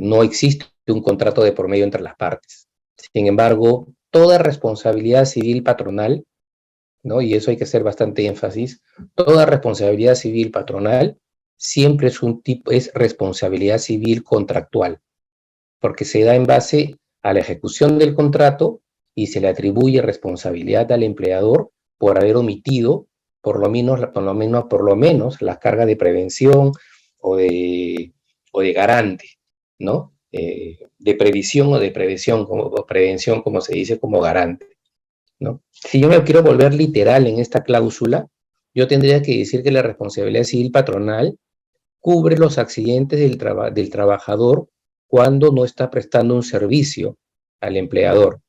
no existe un contrato de por medio entre las partes. Sin embargo, toda responsabilidad civil patronal, ¿no? Y eso hay que hacer bastante énfasis, toda responsabilidad civil patronal siempre es responsabilidad civil contractual, porque se da en base a la ejecución del contrato y se le atribuye responsabilidad al empleador por haber omitido por lo menos la carga de prevención o de garante, ¿no? De previsión o de prevención, como se dice, como garante, ¿no? Si yo me quiero volver literal en esta cláusula, yo tendría que decir que la responsabilidad civil patronal cubre los accidentes del trabajador cuando no está prestando un servicio al empleador.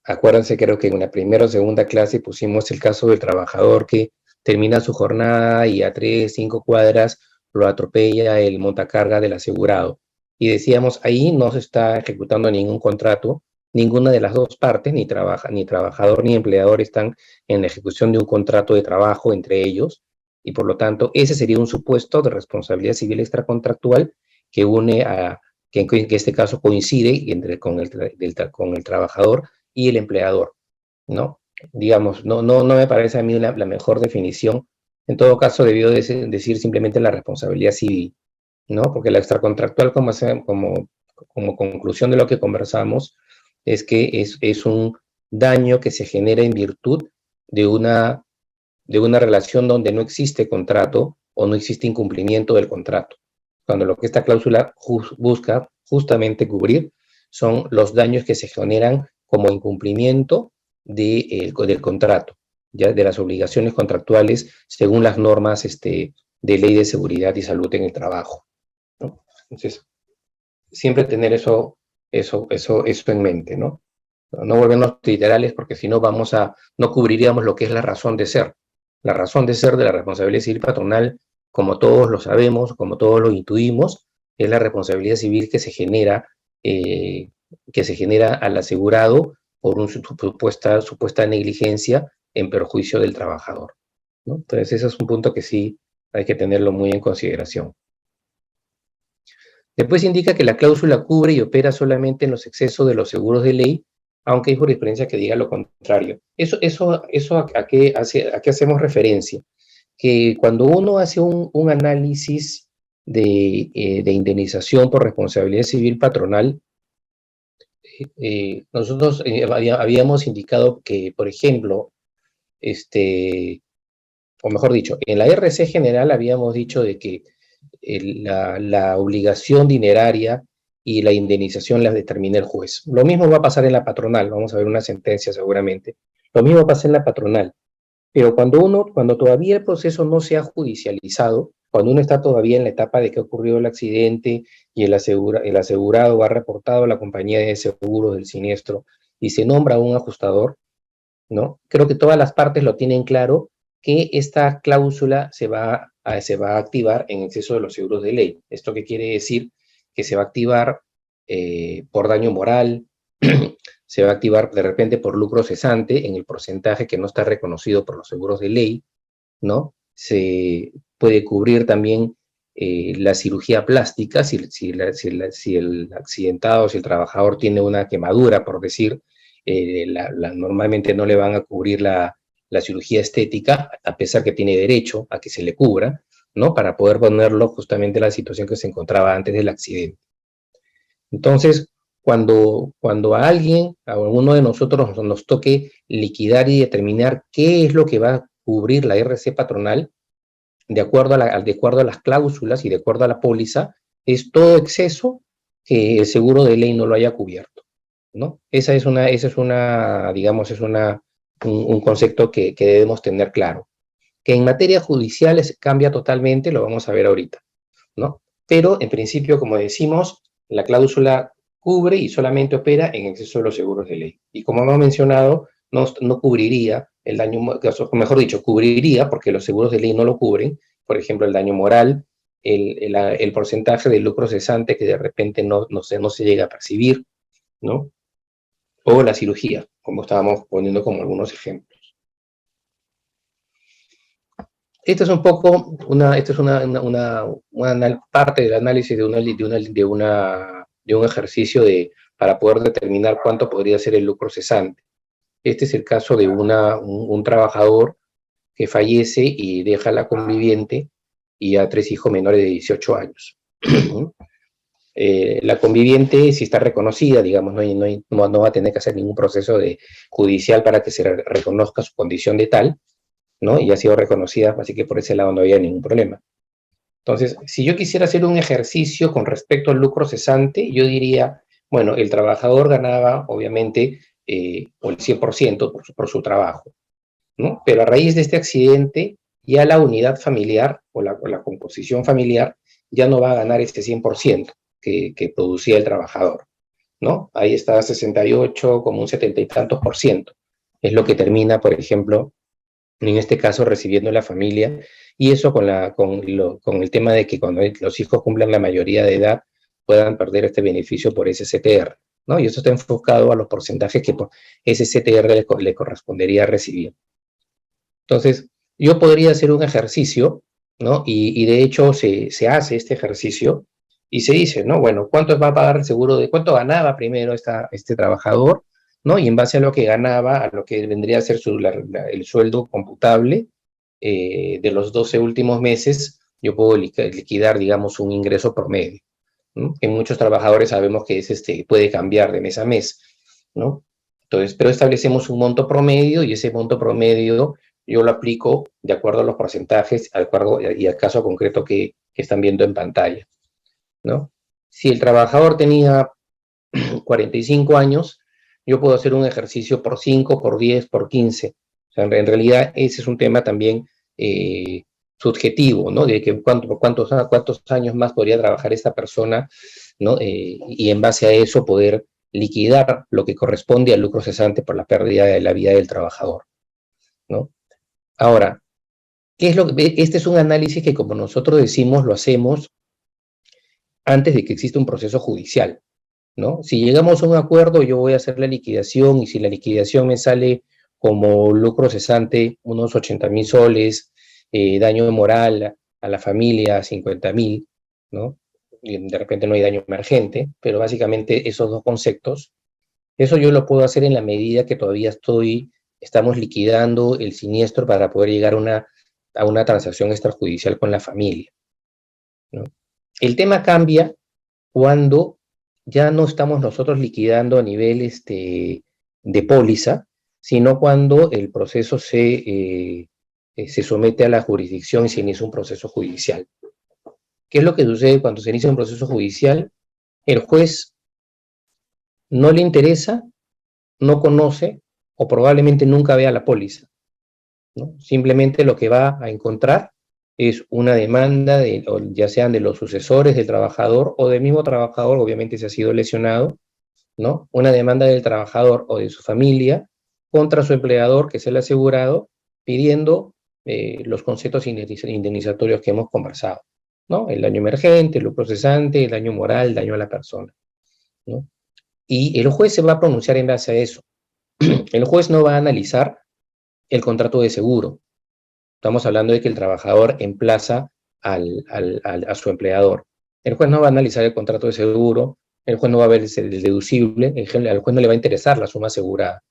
Acuérdense, creo que en una primera o segunda clase pusimos el caso del trabajador que termina su jornada y a 3, 5 cuadras lo atropella el montacarga del asegurado. Y decíamos, ahí no se está ejecutando ningún contrato, ninguna de las dos partes, ni trabajador ni empleador están en la ejecución de un contrato de trabajo entre ellos, y por lo tanto ese sería un supuesto de responsabilidad civil extracontractual que une que en este caso coincide con el trabajador y el empleador, ¿no? Digamos, no me parece a mí la mejor definición. En todo caso, debió decir simplemente la responsabilidad civil, ¿no? Porque la extracontractual, como conclusión de lo que conversamos, es que es un daño que se genera en virtud de una relación donde no existe contrato o no existe incumplimiento del contrato. Cuando lo que esta cláusula busca justamente cubrir son los daños que se generan como incumplimiento del contrato, ya de las obligaciones contractuales según las normas de ley de seguridad y salud en el trabajo, ¿no? Entonces, siempre tener eso en mente, ¿no? No volvernos literales porque si no no cubriríamos lo que es la razón de ser. La razón de ser de la responsabilidad civil patronal, como todos lo sabemos, como todos lo intuimos, es la responsabilidad civil que se genera al asegurado por una supuesta negligencia en perjuicio del trabajador, ¿no? Entonces, ese es un punto que sí hay que tenerlo muy en consideración. Después indica que la cláusula cubre y opera solamente en los excesos de los seguros de ley, aunque hay jurisprudencia que diga lo contrario. ¿A qué hacemos referencia? Que cuando uno hace un análisis de indemnización por responsabilidad civil patronal, nosotros habíamos indicado que, por ejemplo, o mejor dicho, en la RC general habíamos dicho de que la obligación dineraria y la indemnización las determina el juez. Lo mismo va a pasar en la patronal, vamos a ver una sentencia seguramente. Lo mismo pasa en la patronal. Pero cuando todavía el proceso no se ha judicializado, cuando uno está todavía en la etapa de que ha ocurrido el accidente y el asegurado ha reportado a la compañía de seguros del siniestro y se nombra un ajustador, ¿no? Creo que todas las partes lo tienen claro que esta cláusula se va a activar en exceso de los seguros de ley. ¿Esto qué quiere decir? Que se va a activar por daño moral, se va a activar de repente por lucro cesante en el porcentaje que no está reconocido por los seguros de ley, ¿no? Se puede cubrir también la cirugía plástica, si el accidentado, si el trabajador tiene una quemadura, por decir, normalmente no le van a cubrir la cirugía estética, a pesar que tiene derecho a que se le cubra, ¿no? Para poder ponerlo justamente en la situación que se encontraba antes del accidente. Entonces, cuando a alguien, a uno de nosotros nos toque liquidar y determinar qué es lo que va a cubrir la RC patronal, de acuerdo a las cláusulas y de acuerdo a la póliza, es todo exceso que el seguro de ley no lo haya cubierto, ¿no? Esa es digamos, un concepto que debemos tener claro. Que en materia judicial cambia totalmente, lo vamos a ver ahorita, ¿no? Pero en principio, como decimos, la cláusula cubre y solamente opera en exceso de los seguros de ley. Y como hemos mencionado, no cubriría el daño, mejor dicho, cubriría, porque los seguros de ley no lo cubren, por ejemplo, el daño moral, el porcentaje de lucro cesante que de repente no se llega a percibir, ¿no? O la cirugía, como estábamos poniendo como algunos ejemplos. Esta es un poco esta es una parte del análisis de un ejercicio para poder determinar cuánto podría ser el lucro cesante. Este es el caso de un trabajador que fallece y deja a la conviviente y a 3 hijos menores de 18 años. La conviviente, si está reconocida, digamos, no va a tener que hacer ningún proceso judicial para que se reconozca su condición de tal, ¿no? Y ha sido reconocida, así que por ese lado no había ningún problema. Entonces, si yo quisiera hacer un ejercicio con respecto al lucro cesante, yo diría, bueno, el trabajador ganaba, obviamente, el 100% por su trabajo, ¿no? Pero a raíz de este accidente, ya la unidad familiar o la composición familiar ya no va a ganar ese 100% que producía el trabajador, ¿no? Ahí está 68, como un 70 y tantos por ciento. Es lo que termina, por ejemplo, en este caso recibiendo la familia, y eso con el tema de que cuando los hijos cumplan la mayoría de edad puedan perder este beneficio por ese CTR, ¿no? Y eso está enfocado a los porcentajes que por ese CTR le correspondería recibir. Entonces, yo podría hacer un ejercicio, ¿no? Y de hecho se hace este ejercicio y se dice, ¿no? Bueno, ¿cuánto va a pagar el seguro cuánto ganaba primero este trabajador, ¿no? Y en base a lo que ganaba, a lo que vendría a ser el sueldo computable de los 12 últimos meses, yo puedo liquidar, digamos, un ingreso promedio, ¿no? En muchos trabajadores sabemos que puede cambiar de mes a mes, ¿no? Entonces, pero establecemos un monto promedio y ese monto promedio yo lo aplico de acuerdo a los porcentajes y al caso concreto que están viendo en pantalla, ¿no? Si el trabajador tenía 45 años, yo puedo hacer un ejercicio por 5, por 10, por 15. O sea, en realidad ese es un tema también subjetivo, ¿no? De que cuántos años más podría trabajar esta persona, ¿no? Y en base a eso poder liquidar lo que corresponde al lucro cesante por la pérdida de la vida del trabajador, ¿no? Ahora, este es un análisis que, como nosotros decimos, lo hacemos antes de que exista un proceso judicial, ¿no? Si llegamos a un acuerdo, yo voy a hacer la liquidación y si la liquidación me sale como lucro cesante, unos 80.000 soles, daño moral a la familia, 50.000, ¿no? Y de repente no hay daño emergente, pero básicamente esos dos conceptos, eso yo lo puedo hacer en la medida que todavía estamos liquidando el siniestro para poder llegar a una transacción extrajudicial con la familia, ¿no? El tema cambia cuando ya no estamos nosotros liquidando a nivel de póliza, sino cuando el proceso se somete a la jurisdicción y se inicia un proceso judicial. ¿Qué es lo que sucede cuando se inicia un proceso judicial? El juez no le interesa, no conoce o probablemente nunca vea la póliza, ¿no? Simplemente lo que va a encontrar es una demanda, ya sean de los sucesores del trabajador o del mismo trabajador, obviamente si ha sido lesionado, ¿no? Una demanda del trabajador o de su familia contra su empleador, que es el asegurado, pidiendo los conceptos indemnizatorios que hemos conversado, ¿no? El daño emergente, el lucro cesante, el daño moral, el daño a la persona, ¿no? Y el juez se va a pronunciar en base a eso. El juez no va a analizar el contrato de seguro. Estamos hablando de que el trabajador emplaza a su empleador. El juez no va a analizar el contrato de seguro, el juez no va a ver el deducible, al juez no le va a interesar la suma asegurada.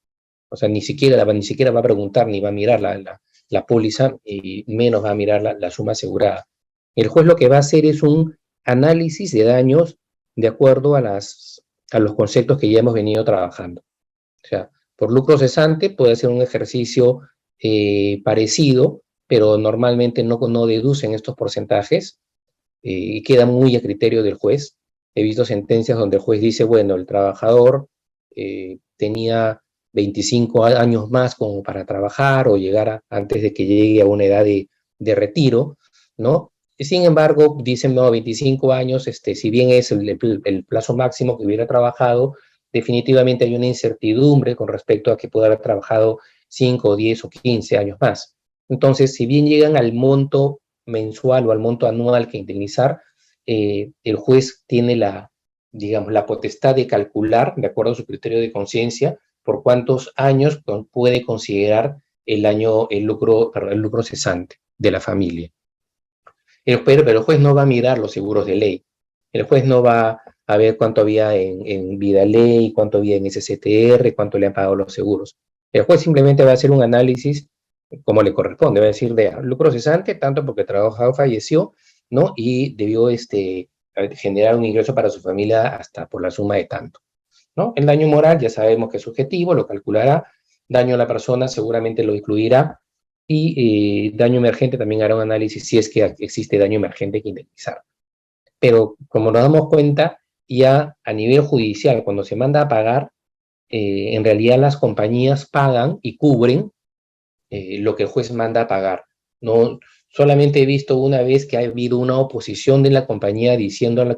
O sea, ni siquiera va a preguntar, ni va a mirar la póliza, y menos va a mirar la suma asegurada. El juez lo que va a hacer es un análisis de daños de acuerdo a los conceptos que ya hemos venido trabajando. O sea, por lucro cesante puede ser un ejercicio parecido, pero normalmente no deducen estos porcentajes y queda muy a criterio del juez. He visto sentencias donde el juez dice, bueno, el trabajador tenía 25 años más como para trabajar o llegar antes de que llegue a una edad de retiro, ¿no? Sin embargo, dicen, no, 25 años, si bien es el plazo máximo que hubiera trabajado, definitivamente hay una incertidumbre con respecto a que pueda haber trabajado 5, 10 o 15 años más. Entonces, si bien llegan al monto mensual o al monto anual que indemnizar, el juez tiene digamos, la potestad de calcular, de acuerdo a su criterio de conciencia, por cuántos años puede considerar el lucro cesante. de la familia. Pero el juez no va a mirar los seguros de ley. El juez no va a ver cuánto había en Vida Ley, cuánto había en SCTR, cuánto le han pagado los seguros. El juez simplemente va a hacer un análisis como le corresponde, va a decir de lucro cesante, tanto porque el trabajador falleció, ¿no? Y debió generar un ingreso para su familia hasta por la suma de tanto, ¿no? El daño moral ya sabemos que es subjetivo, lo calculará. Daño a la persona seguramente lo incluirá. Y daño emergente también hará un análisis si es que existe daño emergente que indemnizar. Pero como nos damos cuenta, ya a nivel judicial, cuando se manda a pagar, en realidad las compañías pagan y cubren lo que el juez manda a pagar. No, solamente he visto una vez que ha habido una oposición de la compañía diciendo al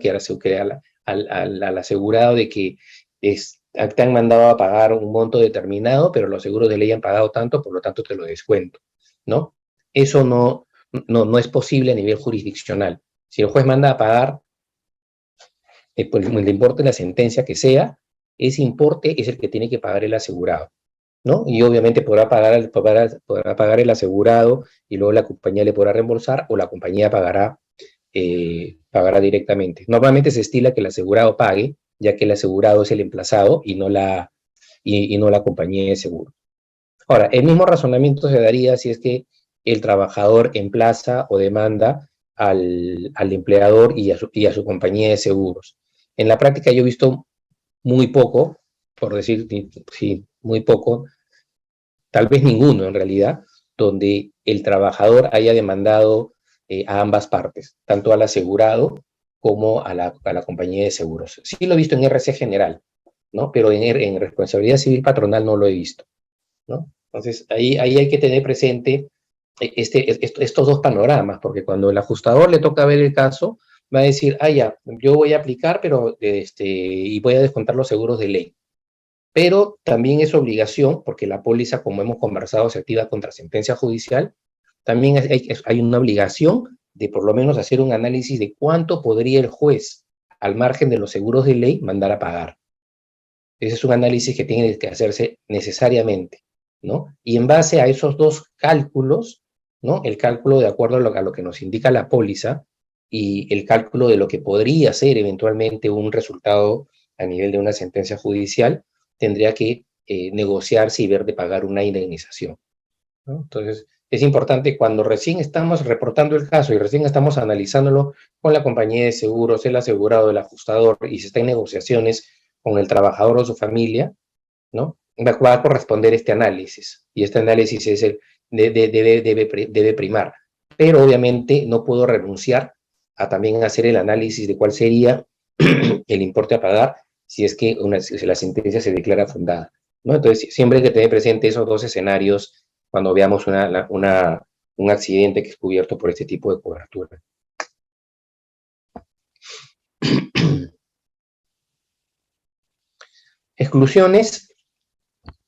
asegurado de que te han mandado a pagar un monto determinado, pero los seguros de ley han pagado tanto, por lo tanto te lo descuento, ¿no? Eso no es posible a nivel jurisdiccional. Si el juez manda a pagar, pues el importe de la sentencia que sea, ese importe es el que tiene que pagar el asegurado, ¿no? Y obviamente podrá pagar el asegurado y luego la compañía le podrá reembolsar o la compañía pagará directamente. Normalmente se estila que el asegurado pague, ya que el asegurado es el emplazado y no la compañía de seguro. Ahora, el mismo razonamiento se daría si es que el trabajador emplaza o demanda al empleador y a su compañía de seguros. En la práctica yo he visto muy poco, por decir, sí, muy poco, tal vez ninguno en realidad, donde el trabajador haya demandado a ambas partes, tanto al asegurado como a la compañía de seguros. Sí lo he visto en RC general, ¿no? Pero en responsabilidad civil patronal no lo he visto, ¿no? Entonces, ahí hay que tener presente estos dos panoramas, porque cuando el ajustador le toca ver el caso, va a decir, ya, yo voy a aplicar, pero y voy a descontar los seguros de ley. Pero también es obligación, porque la póliza, como hemos conversado, se activa contra sentencia judicial, también hay una obligación de por lo menos hacer un análisis de cuánto podría el juez, al margen de los seguros de ley, mandar a pagar. Ese es un análisis que tiene que hacerse necesariamente, ¿no? Y en base a esos dos cálculos, ¿no? El cálculo de acuerdo a lo que nos indica la póliza y el cálculo de lo que podría ser eventualmente un resultado a nivel de una sentencia judicial, tendría que negociarse y ver de pagar una indemnización, ¿no? Entonces, es importante cuando recién estamos reportando el caso y recién estamos analizándolo con la compañía de seguros, el asegurado, el ajustador, y se está en negociaciones con el trabajador o su familia, ¿no? Va a corresponder este análisis, y este análisis debe primar. Pero obviamente no puedo renunciar a también hacer el análisis de cuál sería el importe a pagar si es que si la sentencia se declara fundada, ¿no? Entonces, siempre hay que tener presente esos dos escenarios cuando veamos un accidente que es cubierto por este tipo de cobertura. Exclusiones,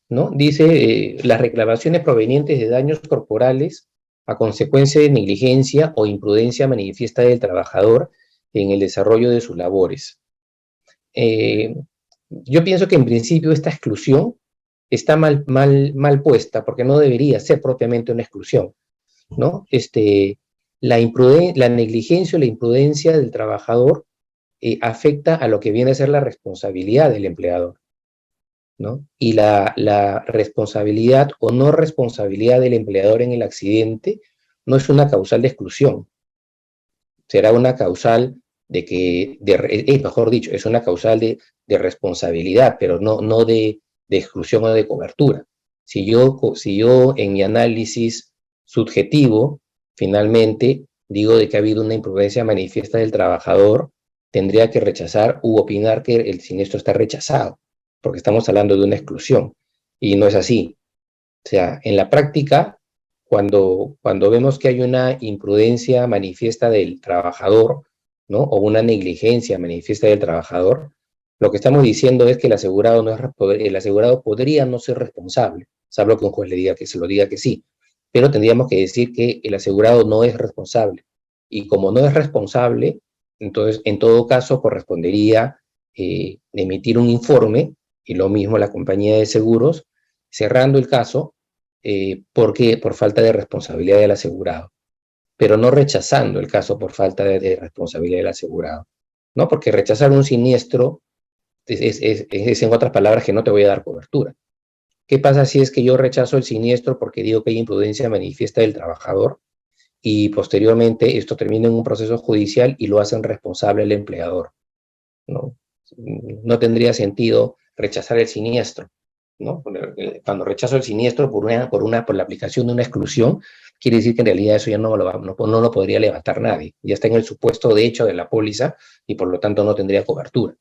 ¿no? Dice, las reclamaciones provenientes de daños corporales a consecuencia de negligencia o imprudencia manifiesta del trabajador en el desarrollo de sus labores. Yo pienso que en principio esta exclusión está mal puesta, porque no debería ser propiamente una exclusión, ¿no? La negligencia o la imprudencia del trabajador afecta a lo que viene a ser la responsabilidad del empleador, ¿no? Y la responsabilidad o no responsabilidad del empleador en el accidente no es una causal de exclusión, será una causal mejor dicho, es una causal de responsabilidad, pero no de exclusión o de cobertura. Si yo en mi análisis subjetivo, finalmente, digo de que ha habido una imprudencia manifiesta del trabajador, tendría que rechazar u opinar que el siniestro está rechazado, porque estamos hablando de una exclusión, y no es así. O sea, en la práctica, cuando vemos que hay una imprudencia manifiesta del trabajador, ¿no? O una negligencia manifiesta del trabajador, lo que estamos diciendo es que el asegurado podría no ser responsable, salvo que un juez le diga que se lo diga que sí, pero tendríamos que decir que el asegurado no es responsable. Y como no es responsable, entonces en todo caso correspondería emitir un informe, y lo mismo la compañía de seguros, cerrando el caso, porque por falta de responsabilidad del asegurado. pero no rechazando el caso por falta de responsabilidad del asegurado, ¿no? Porque rechazar un siniestro es, en otras palabras, que no te voy a dar cobertura. ¿Qué pasa si es que yo rechazo el siniestro porque digo que hay imprudencia manifiesta del trabajador y posteriormente esto termina en un proceso judicial y lo hacen responsable el empleador? ¿No? No tendría sentido rechazar el siniestro, ¿no? Cuando rechazo el siniestro por la aplicación de una exclusión, quiere decir que en realidad eso ya no lo podría levantar nadie. Ya está en el supuesto de hecho de la póliza y por lo tanto no tendría cobertura.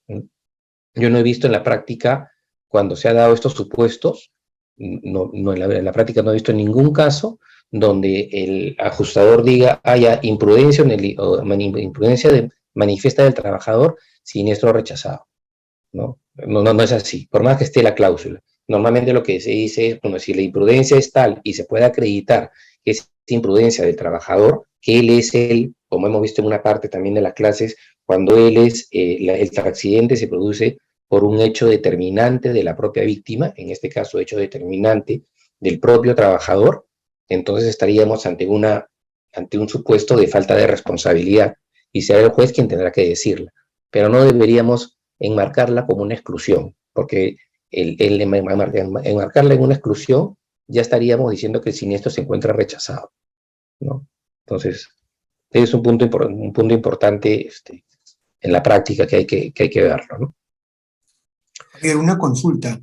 Yo no he visto en la práctica, cuando se ha dado estos supuestos, en la práctica no he visto ningún caso donde el ajustador diga haya imprudencia, imprudencia manifiesta del trabajador, siniestro rechazado. No es así, por más que esté la cláusula. Normalmente lo que se dice es, bueno, si la imprudencia es tal y se puede acreditar que es imprudencia del trabajador, que él es como hemos visto en una parte también de las clases, cuando él es, el accidente se produce por un hecho determinante de la propia víctima, en este caso hecho determinante del propio trabajador, entonces estaríamos ante un supuesto de falta de responsabilidad y será el juez quien tendrá que decirla, pero no deberíamos enmarcarla como una exclusión, porque enmarcarla en una exclusión ya estaríamos diciendo que el siniestro se encuentra rechazado, ¿no? Entonces, es un punto importante en la práctica que hay que verlo, ¿no? Una consulta.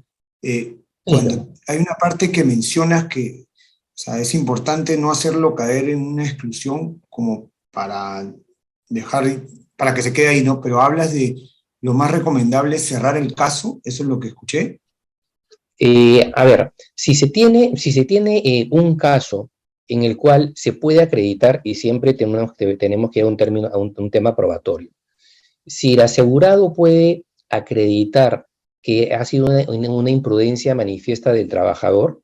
Cuando hay una parte que mencionas que, o sea, es importante no hacerlo caer en una exclusión como para para que se quede ahí, ¿no? Pero hablas de lo más recomendable es cerrar el caso, eso es lo que escuché. A ver, si se tiene un caso en el cual se puede acreditar, y siempre tenemos que ir a un tema probatorio, si el asegurado puede acreditar que ha sido una imprudencia manifiesta del trabajador,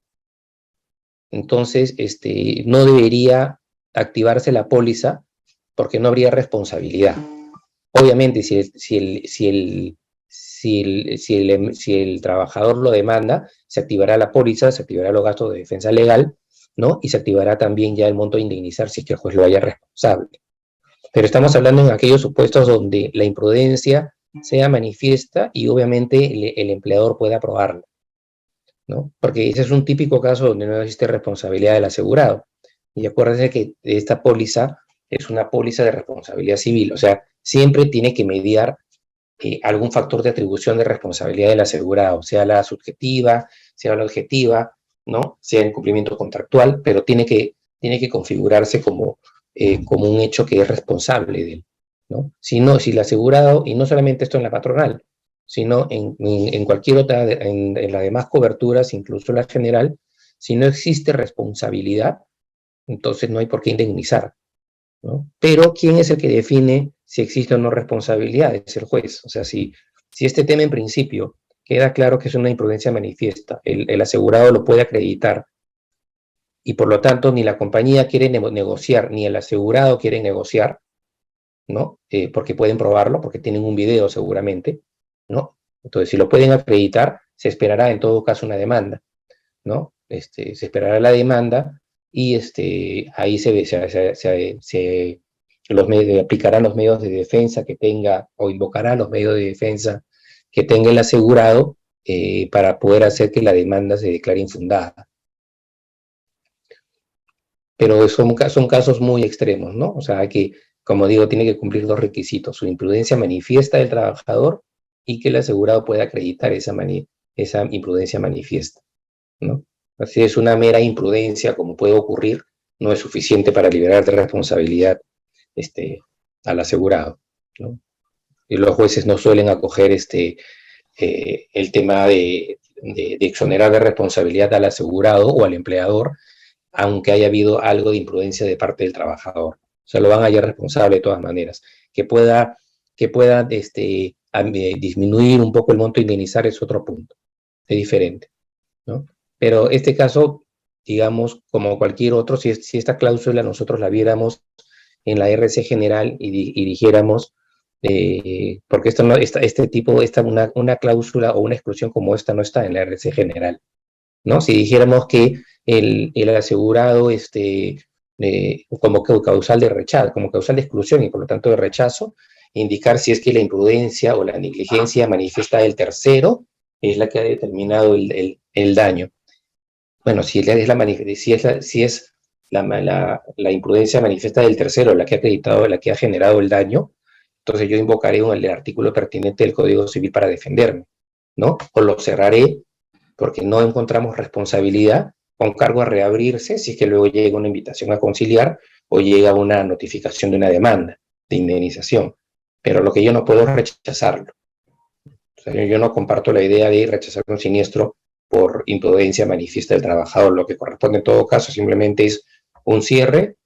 entonces no debería activarse la póliza porque no habría responsabilidad. Obviamente, si el trabajador lo demanda, se activará la póliza, se activará los gastos de defensa legal, ¿no? Y se activará también ya el monto de indemnizar si es que el juez lo haya responsable. Pero estamos hablando en aquellos supuestos donde la imprudencia sea manifiesta y obviamente el empleador pueda probarla, ¿no? Porque ese es un típico caso donde no existe responsabilidad del asegurado. Y acuérdense que esta póliza es una póliza de responsabilidad civil, o sea, siempre tiene que mediar algún factor de atribución de responsabilidad del asegurado, sea la subjetiva, sea la objetiva, ¿no? Sea en cumplimiento contractual, pero tiene que configurarse como un hecho que es responsable de él, ¿no? Si el asegurado, y no solamente esto en la patronal, sino en cualquier otra, en las demás coberturas, incluso la general, si no existe responsabilidad, entonces no hay por qué indemnizar, ¿no? Pero ¿quién es el que define si existe o no responsabilidad? Es el juez. O sea, si este tema en principio queda claro que es una imprudencia manifiesta, el asegurado lo puede acreditar y por lo tanto ni la compañía quiere negociar, ni el asegurado quiere negociar, ¿no? Porque pueden probarlo, porque tienen un video seguramente, ¿no? Entonces, si lo pueden acreditar, se esperará en todo caso una demanda, ¿no? Se esperará la demanda y ahí aplicarán los medios de defensa que tenga o invocará los medios de defensa que tenga el asegurado para poder hacer que la demanda se declare infundada. Pero son casos muy extremos, ¿no? O sea, como digo, tiene que cumplir dos requisitos: su imprudencia manifiesta del trabajador y que el asegurado pueda acreditar esa imprudencia manifiesta, ¿no? Así es, una mera imprudencia, como puede ocurrir, no es suficiente para liberar de responsabilidad al asegurado, ¿no? Y los jueces no suelen acoger el tema de exonerar de responsabilidad al asegurado o al empleador, aunque haya habido algo de imprudencia de parte del trabajador. O sea, lo van a hallar responsable de todas maneras. Que pueda disminuir un poco el monto a indemnizar es otro punto, es diferente, ¿no? Pero este caso, digamos, como cualquier otro, si esta cláusula nosotros la viéramos en la RC general y dijéramos, porque una cláusula o una exclusión como esta no está en la RC general, ¿no? Si dijéramos que el asegurado como causal de rechazo, como causal de exclusión y por lo tanto de rechazo, indicar si es que la imprudencia o la negligencia manifiesta del tercero es la que ha determinado el daño. Bueno, si es la imprudencia manifiesta del tercero la que ha acreditado, la que ha generado el daño, entonces yo invocaré el artículo pertinente del Código Civil para defenderme, ¿no? O lo cerraré porque no encontramos responsabilidad con cargo a reabrirse si es que luego llega una invitación a conciliar o llega una notificación de una demanda de indemnización. Pero lo que yo no puedo es rechazarlo. O sea, yo no comparto la idea de rechazar un siniestro por imprudencia manifiesta del trabajador. Lo que corresponde en todo caso simplemente es un cierre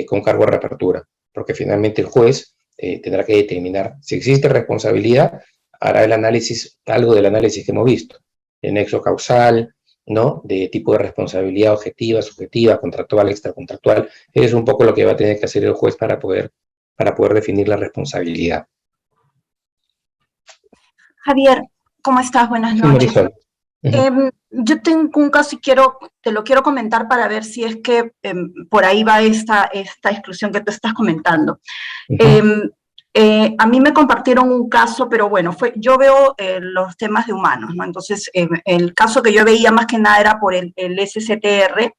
con cargo a reapertura, porque finalmente el juez tendrá que determinar si existe responsabilidad, hará el análisis, algo del análisis que hemos visto, el nexo causal, ¿no? De tipo de responsabilidad objetiva, subjetiva, contractual, extracontractual. Es un poco lo que va a tener que hacer el juez para poder definir la responsabilidad. Javier, ¿cómo estás? Buenas Sí, noches. Marisol. Yo tengo un caso y te lo quiero comentar para ver si es que por ahí va esta exclusión que tú estás comentando. A mí me compartieron un caso, pero bueno, yo veo los temas de humanos, ¿no? Entonces, el caso que yo veía más que nada era por el SCTR,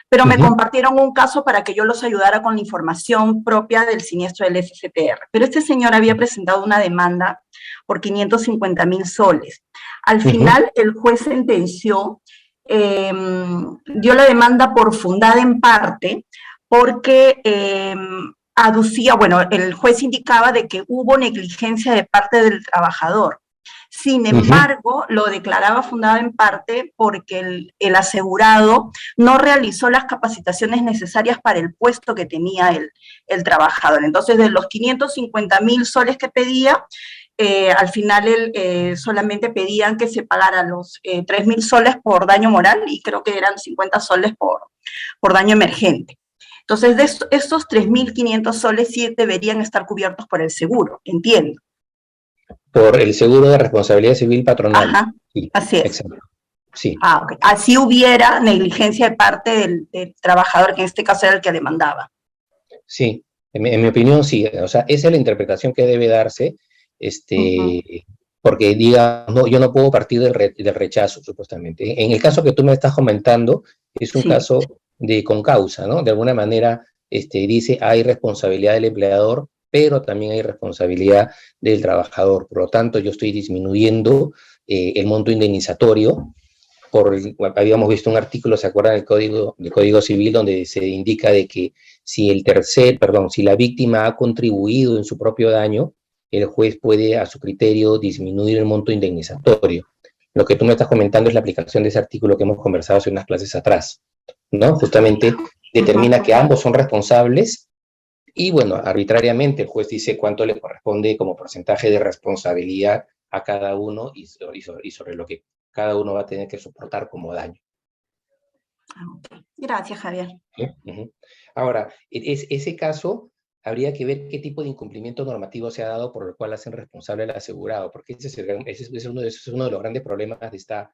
pero me compartieron un caso para que yo los ayudara con la información propia del siniestro del SCTR. Pero este señor había presentado una demanda por 550.000 soles. Al final, el juez sentenció, dio la demanda por fundada en parte, porque aducía, bueno, el juez indicaba de que hubo negligencia de parte del trabajador. Sin embargo, lo declaraba fundado en parte porque el asegurado no realizó las capacitaciones necesarias para el puesto que tenía el trabajador. Entonces, de los 550.000 soles que pedía, al final solamente pedían que se pagaran los 3.000 soles por daño moral y creo que eran 50 soles por daño emergente. Entonces, de estos 3.500 soles sí deberían estar cubiertos por el seguro, entiendo. Por el seguro de responsabilidad civil patronal. Ajá, sí, así es. Exacto. Sí. Okay. Así hubiera negligencia de parte del trabajador, que en este caso era el que demandaba. Sí, en mi opinión sí. O sea, esa es la interpretación que debe darse, porque diga, no, yo no puedo partir del rechazo, supuestamente. En el caso que tú me estás comentando, es un caso de concausa, ¿no? De alguna manera dice, hay responsabilidad del empleador, pero también hay responsabilidad del trabajador. Por lo tanto, yo estoy disminuyendo el monto indemnizatorio. Habíamos visto un artículo, ¿se acuerdan del Código Civil, donde se indica de que si la víctima ha contribuido en su propio daño, el juez puede, a su criterio, disminuir el monto indemnizatorio. Lo que tú me estás comentando es la aplicación de ese artículo que hemos conversado hace unas clases atrás, ¿no? Justamente determina que ambos son responsables y, bueno, arbitrariamente el juez dice cuánto le corresponde como porcentaje de responsabilidad a cada uno y sobre lo que cada uno va a tener que soportar como daño. Okay. Gracias, Javier. Ahora, ese caso habría que ver qué tipo de incumplimiento normativo se ha dado por el cual hacen responsable al asegurado, porque ese es uno de los grandes problemas de esta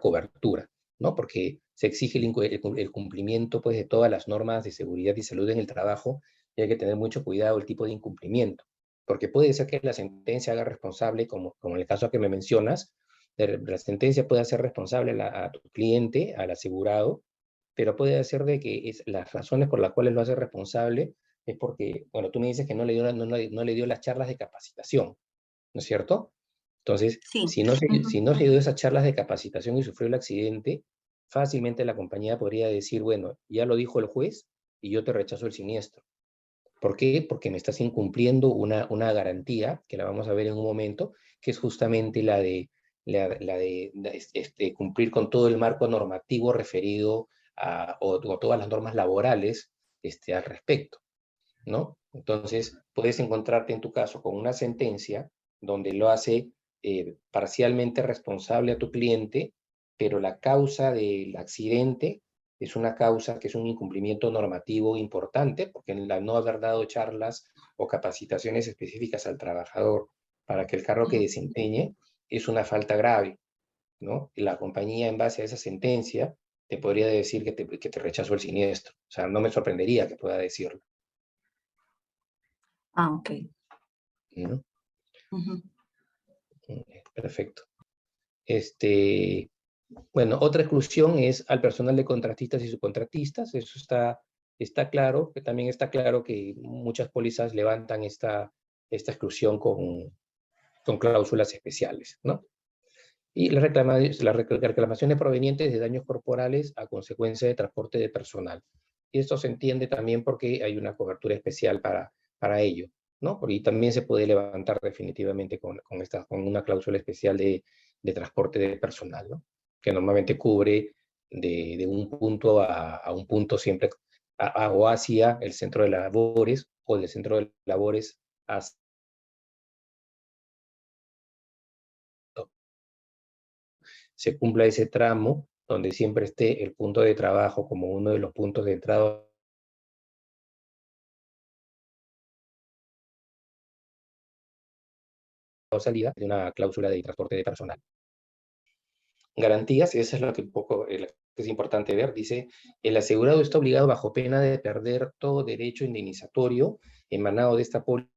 cobertura, ¿no? Porque se exige el cumplimiento, pues, de todas las normas de seguridad y salud en el trabajo, y hay que tener mucho cuidado el tipo de incumplimiento, porque puede ser que la sentencia haga responsable, como en el caso que me mencionas, la sentencia puede hacer responsable a tu cliente, al asegurado, pero puede ser de que las razones por las cuales lo hace responsable es porque, bueno, tú me dices que no le dio las charlas de capacitación, ¿no es cierto? Entonces, sí. si no se dio esas charlas de capacitación y sufrió el accidente, fácilmente la compañía podría decir, bueno, ya lo dijo el juez y yo te rechazo el siniestro. ¿Por qué? Porque me estás incumpliendo una garantía, que la vamos a ver en un momento, que es justamente la de cumplir con todo el marco normativo referido o todas las normas laborales al respecto, ¿no? Entonces, puedes encontrarte en tu caso con una sentencia donde lo hace parcialmente responsable a tu cliente, pero la causa del accidente es una causa que es un incumplimiento normativo importante, porque al no haber dado charlas o capacitaciones específicas al trabajador para que el cargo que desempeñe es una falta grave, ¿no? Y la compañía, en base a esa sentencia, te podría decir que te rechazó el siniestro. O sea, no me sorprendería que pueda decirlo. Ah, ok. ¿No? Ujú. Perfecto. Bueno, otra exclusión es al personal de contratistas y subcontratistas. Eso está claro, que también está claro que muchas pólizas levantan esta exclusión con cláusulas especiales, ¿no? Y las reclamaciones provenientes de daños corporales a consecuencia de transporte de personal. Y esto se entiende también porque hay una cobertura especial para ello, ¿no? Y también se puede levantar definitivamente con una cláusula especial de transporte de personal, ¿no? Que normalmente cubre de un punto a un punto siempre, o hacia el centro de labores, o del centro de labores hacia se cumpla ese tramo donde siempre esté el punto de trabajo como uno de los puntos de entrada o salida de una cláusula de transporte de personal. Garantías, eso es lo que un poco es importante ver, dice, el asegurado está obligado bajo pena de perder todo derecho indemnizatorio emanado de esta póliza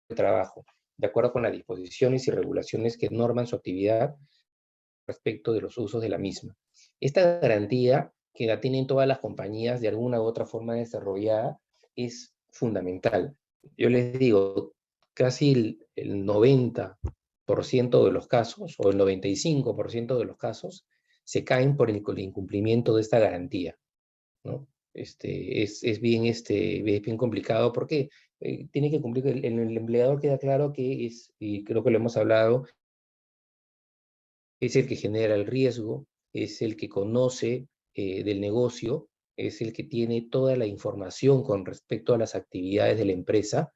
de trabajo, de acuerdo con las disposiciones y regulaciones que norman su actividad respecto de los usos de la misma. Esta garantía, que la tienen todas las compañías de alguna u otra forma desarrollada, es fundamental. Yo les digo, casi el 90% de los casos, o el 95% de los casos, se caen por el incumplimiento de esta garantía, ¿no? Es bien complicado porque tiene que cumplir, el empleador queda claro que es, y creo que lo hemos hablado, es el que genera el riesgo, es el que conoce del negocio, es el que tiene toda la información con respecto a las actividades de la empresa.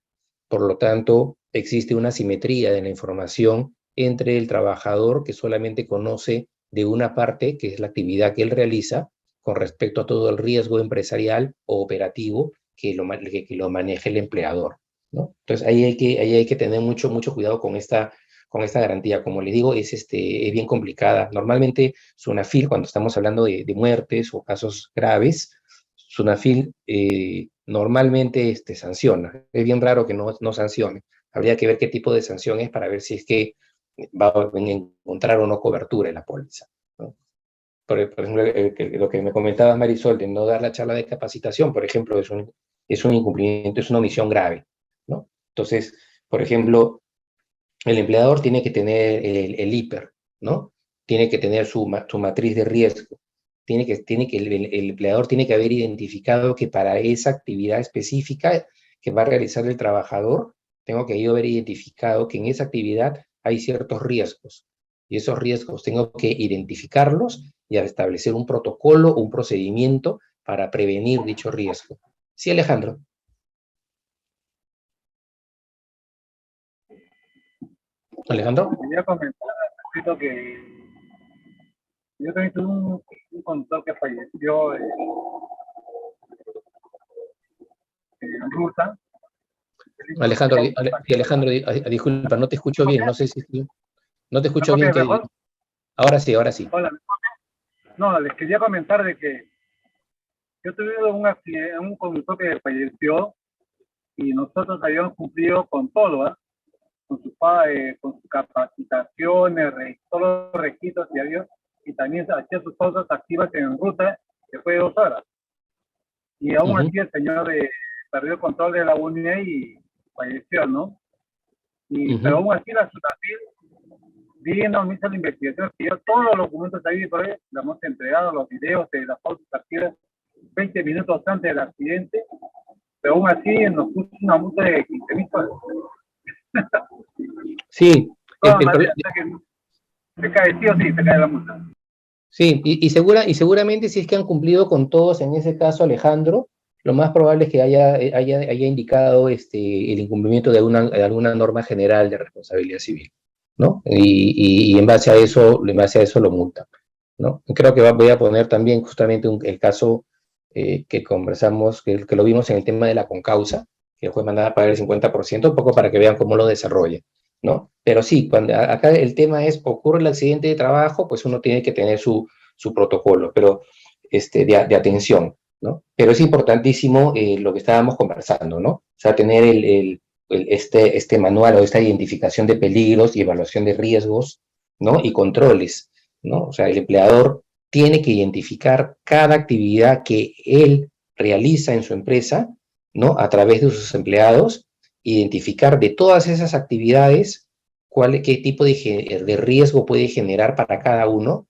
Por lo tanto, existe una simetría de la información entre el trabajador, que solamente conoce de una parte, que es la actividad que él realiza, con respecto a todo el riesgo empresarial o operativo que lo maneje el empleador, ¿no? Entonces, ahí hay que tener mucho cuidado con esta garantía. Como les digo, es bien complicada. Normalmente, SUNAFIL, cuando estamos hablando de muertes o casos graves, SUNAFIL normalmente sanciona. Es bien raro que no sancione. Habría que ver qué tipo de sanción es para ver si es que va a encontrar o no cobertura en la póliza, ¿no? Por ejemplo, lo que me comentaba Marisol, de no dar la charla de capacitación, por ejemplo, es un incumplimiento, es una omisión grave, ¿no? Entonces, por ejemplo, el empleador tiene que tener el IPER, ¿no? Tiene que tener su matriz de riesgo. El empleador tiene que haber identificado que para esa actividad específica que va a realizar el trabajador, tengo que yo haber identificado que en esa actividad hay ciertos riesgos. Y esos riesgos tengo que identificarlos y establecer un protocolo, un procedimiento para prevenir dicho riesgo. Sí, Alejandro. Alejandro. Quería comentar que yo también tuve un conductor que falleció en ruta. Alejandro, disculpa, no te escucho bien, no sé si no te escucho bien. Ahora sí. Hola, no, les quería comentar de que yo tuve un conductor que falleció y nosotros habíamos cumplido con todo, ¿eh? Con sus capacitaciones, todos los requisitos que había, y también hacía sus pausas activas en ruta, que fue 2 horas. Y aún así el señor perdió el control de la unidad y falleció, ¿no? Pero aún así la SUNAFIL vino, me hizo la investigación, pidió todos los documentos ahí por ahí, le hemos entregado los videos de las pausas activas 20 minutos antes del accidente, pero aún así nos puso una multa de 15.000 soles. Sí. Se cae sí o sí, se cae la multa. Sí, y seguramente si es que han cumplido con todos, en ese caso, Alejandro, lo más probable es que haya indicado el incumplimiento de alguna norma general de responsabilidad civil, ¿no? Y en base a eso lo multan, ¿no? Creo que voy a poner también justamente el caso que conversamos, que lo vimos en el tema de la concausa, que fue mandada a pagar el 50%, un poco para que vean cómo lo desarrolla. ¿no? Pero sí, cuando acá el tema es, ocurre el accidente de trabajo, pues uno tiene que tener su protocolo, pero de atención, ¿no? Pero es importantísimo lo que estábamos conversando, ¿no? O sea, tener este manual o esta identificación de peligros y evaluación de riesgos, ¿no? Y controles, ¿no? O sea, el empleador tiene que identificar cada actividad que él realiza en su empresa, ¿no? A través de sus empleados, identificar de todas esas actividades qué tipo de riesgo puede generar para cada uno,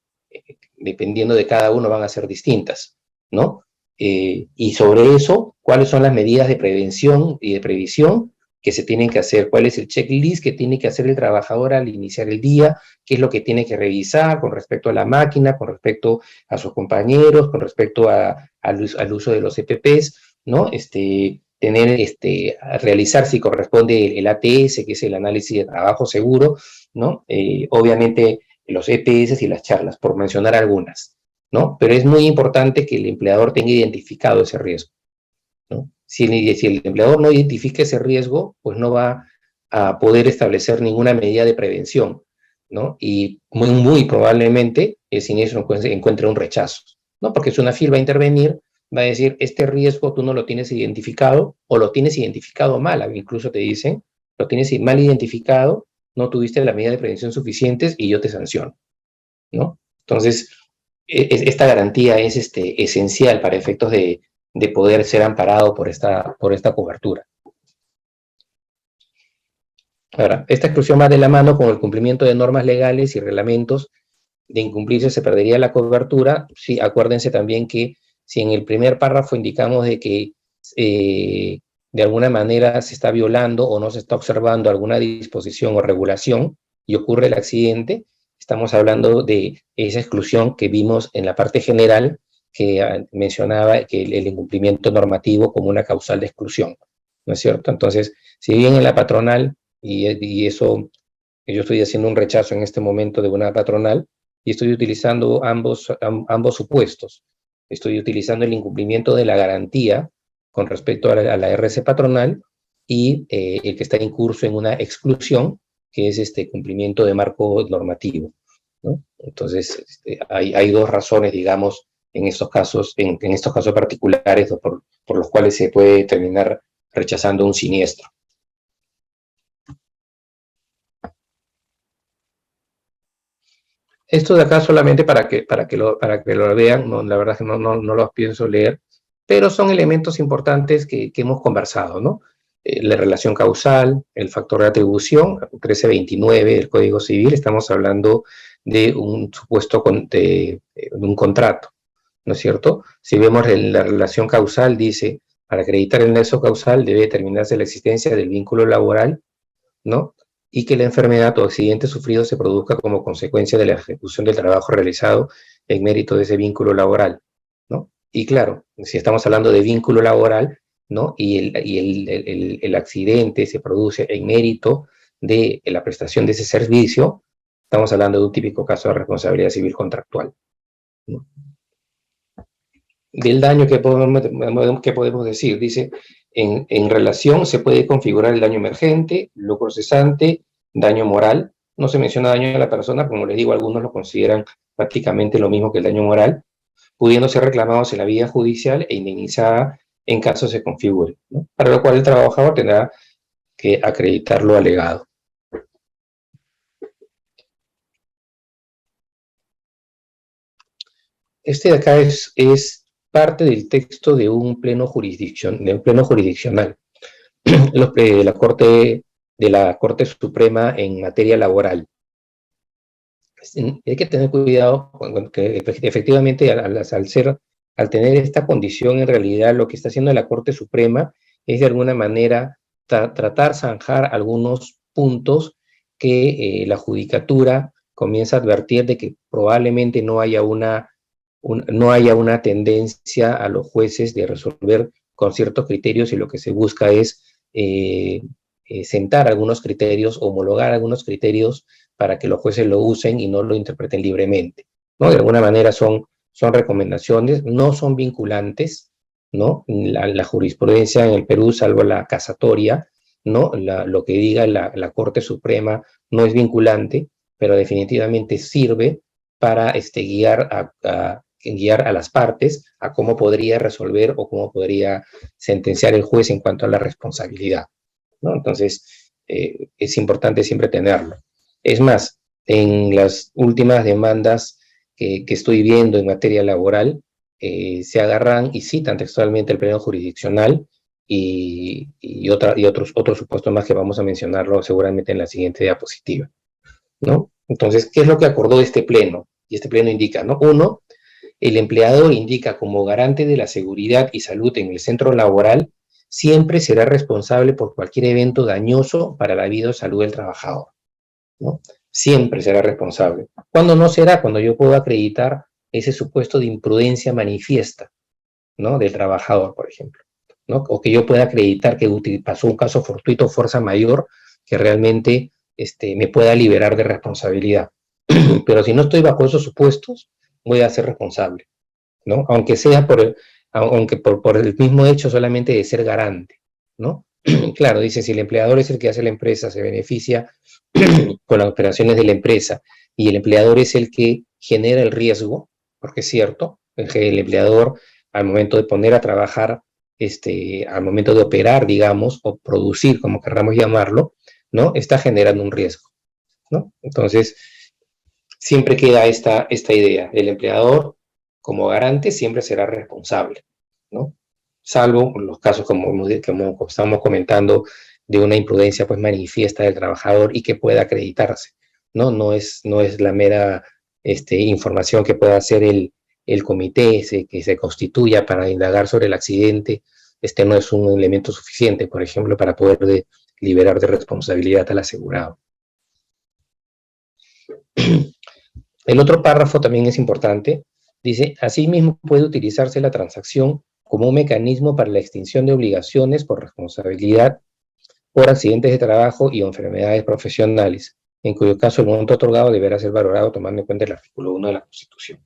dependiendo de cada uno van a ser distintas, ¿no? Y sobre eso, cuáles son las medidas de prevención y de previsión que se tienen que hacer, cuál es el checklist que tiene que hacer el trabajador al iniciar el día, qué es lo que tiene que revisar con respecto a la máquina, con respecto a sus compañeros, con respecto al uso de los EPPs, ¿no? Realizar si corresponde el ATS, que es el análisis de trabajo seguro, ¿no? Obviamente los EPS y las charlas, por mencionar algunas, ¿no? Pero es muy importante que el empleador tenga identificado ese riesgo, ¿no? Si el empleador no identifica ese riesgo, pues no va a poder establecer ninguna medida de prevención, ¿no? Y muy probablemente el siniestro encuentre un rechazo, ¿no? Porque si una FIL va a intervenir, va a decir, este riesgo tú no lo tienes identificado, o lo tienes identificado mal, incluso te dicen, lo tienes mal identificado, no tuviste las medidas de prevención suficientes y yo te sanciono, ¿no? Entonces, esta garantía es esencial para efectos de poder ser amparado por esta cobertura. Ahora, esta exclusión va de la mano con el cumplimiento de normas legales y reglamentos. De incumplirse se perdería la cobertura. Sí, acuérdense también que si en el primer párrafo indicamos de que de alguna manera se está violando o no se está observando alguna disposición o regulación y ocurre el accidente, estamos hablando de esa exclusión que vimos en la parte general que mencionaba que el incumplimiento normativo como una causal de exclusión, ¿no es cierto? Entonces, si bien en la patronal, y eso, yo estoy haciendo un rechazo en este momento de una patronal, y estoy utilizando ambos supuestos. Estoy utilizando el incumplimiento de la garantía con respecto a la RC patronal y el que está en curso en una exclusión, que es cumplimiento de marco normativo, ¿no? Entonces, hay dos razones, digamos, en estos casos particulares por los cuales se puede terminar rechazando un siniestro. Esto de acá solamente para que lo vean, no, la verdad es que no los pienso leer, pero son elementos importantes que hemos conversado, ¿no? La relación causal, el factor de atribución, 1329 del Código Civil, estamos hablando de un supuesto de un contrato, ¿no es cierto? Si vemos la relación causal, dice, para acreditar el nexo causal debe determinarse la existencia del vínculo laboral, ¿no? Y que la enfermedad o accidente sufrido se produzca como consecuencia de la ejecución del trabajo realizado en mérito de ese vínculo laboral, ¿no? Y claro, si estamos hablando de vínculo laboral, ¿no? Y el accidente se produce en mérito de la prestación de ese servicio, estamos hablando de un típico caso de responsabilidad civil contractual, ¿no? Del daño que podemos decir, dice, en relación se puede configurar el daño emergente, lucro cesante, daño moral. No se menciona daño a la persona, como les digo, algunos lo consideran prácticamente lo mismo que el daño moral, pudiendo ser reclamados en la vía judicial e indemnizada en caso se configure, ¿no? Para lo cual el trabajador tendrá que acreditar lo alegado. De acá es parte del texto de un pleno jurisdiccional de la Corte Suprema en materia laboral. Hay que tener cuidado que efectivamente al tener esta condición, en realidad lo que está haciendo la Corte Suprema es de alguna manera tratar zanjar algunos puntos que la judicatura comienza a advertir de que probablemente no haya una tendencia a los jueces de resolver con ciertos criterios, y lo que se busca es sentar algunos criterios, homologar algunos criterios para que los jueces lo usen y no lo interpreten libremente, ¿no? De alguna manera son recomendaciones, no son vinculantes, ¿no? La jurisprudencia en el Perú, salvo la casatoria, ¿no? Lo que diga la Corte Suprema no es vinculante, pero definitivamente sirve para guiar a las partes a cómo podría resolver o cómo podría sentenciar el juez en cuanto a la responsabilidad, ¿no? Entonces, es importante siempre tenerlo. Es más, en las últimas demandas que estoy viendo en materia laboral, se agarran y citan textualmente el pleno jurisdiccional y otros supuestos más que vamos a mencionarlo seguramente en la siguiente diapositiva, ¿no? Entonces, ¿qué es lo que acordó este pleno? Y este pleno indica, ¿no? Uno, el empleador indica como garante de la seguridad y salud en el centro laboral, siempre será responsable por cualquier evento dañoso para la vida o salud del trabajador, ¿no? Siempre será responsable. ¿Cuándo no será? Cuando yo puedo acreditar ese supuesto de imprudencia manifiesta, ¿no? Del trabajador, por ejemplo, ¿no? O que yo pueda acreditar que pasó un caso fortuito, fuerza mayor, que realmente me pueda liberar de responsabilidad. Pero si no estoy bajo esos supuestos, voy a ser responsable, ¿no? Aunque sea por el mismo hecho solamente de ser garante, ¿no? Claro, dice, si el empleador es el que hace la empresa, se beneficia con las operaciones de la empresa, y el empleador es el que genera el riesgo, porque es cierto, el empleador al momento de poner a trabajar, al momento de operar, digamos, o producir, como querramos llamarlo, ¿no? Está generando un riesgo, ¿no? Entonces, siempre queda esta idea, el empleador como garante siempre será responsable, ¿no? Salvo los casos como estamos comentando de una imprudencia pues manifiesta del trabajador y que pueda acreditarse, ¿no? No es la mera información que pueda hacer el comité que se constituya para indagar sobre el accidente, no es un elemento suficiente, por ejemplo, para poder liberar de responsabilidad al asegurado. El otro párrafo también es importante. Dice, asimismo puede utilizarse la transacción como un mecanismo para la extinción de obligaciones por responsabilidad por accidentes de trabajo y enfermedades profesionales, en cuyo caso el monto otorgado deberá ser valorado tomando en cuenta el artículo 1 de la Constitución,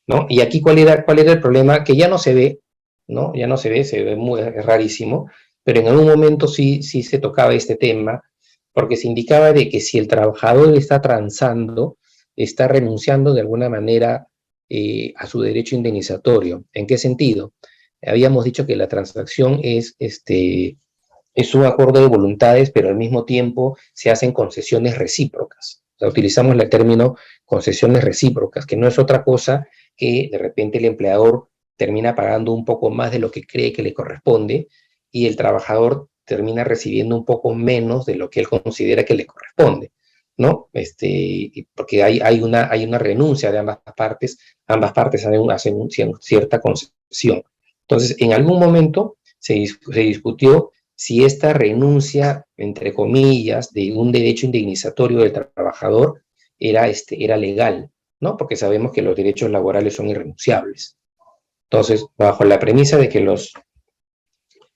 ¿no? Y aquí, ¿cuál era el problema? Que ya no se ve, ¿no? Ya no se ve muy rarísimo, pero en algún momento sí se tocaba este tema, porque se indicaba de que si el trabajador está transando, está renunciando de alguna manera a su derecho indemnizatorio. ¿En qué sentido? Habíamos dicho que la transacción es un acuerdo de voluntades, pero al mismo tiempo se hacen concesiones recíprocas. O sea, utilizamos el término concesiones recíprocas, que no es otra cosa que de repente el empleador termina pagando un poco más de lo que cree que le corresponde y el trabajador termina recibiendo un poco menos de lo que él considera que le corresponde, ¿no? Porque hay una renuncia de ambas partes hacen cierta concesión. Entonces, en algún momento se discutió si esta renuncia, entre comillas, de un derecho indemnizatorio del trabajador era legal, ¿no? Porque sabemos que los derechos laborales son irrenunciables. Entonces, bajo la premisa de que los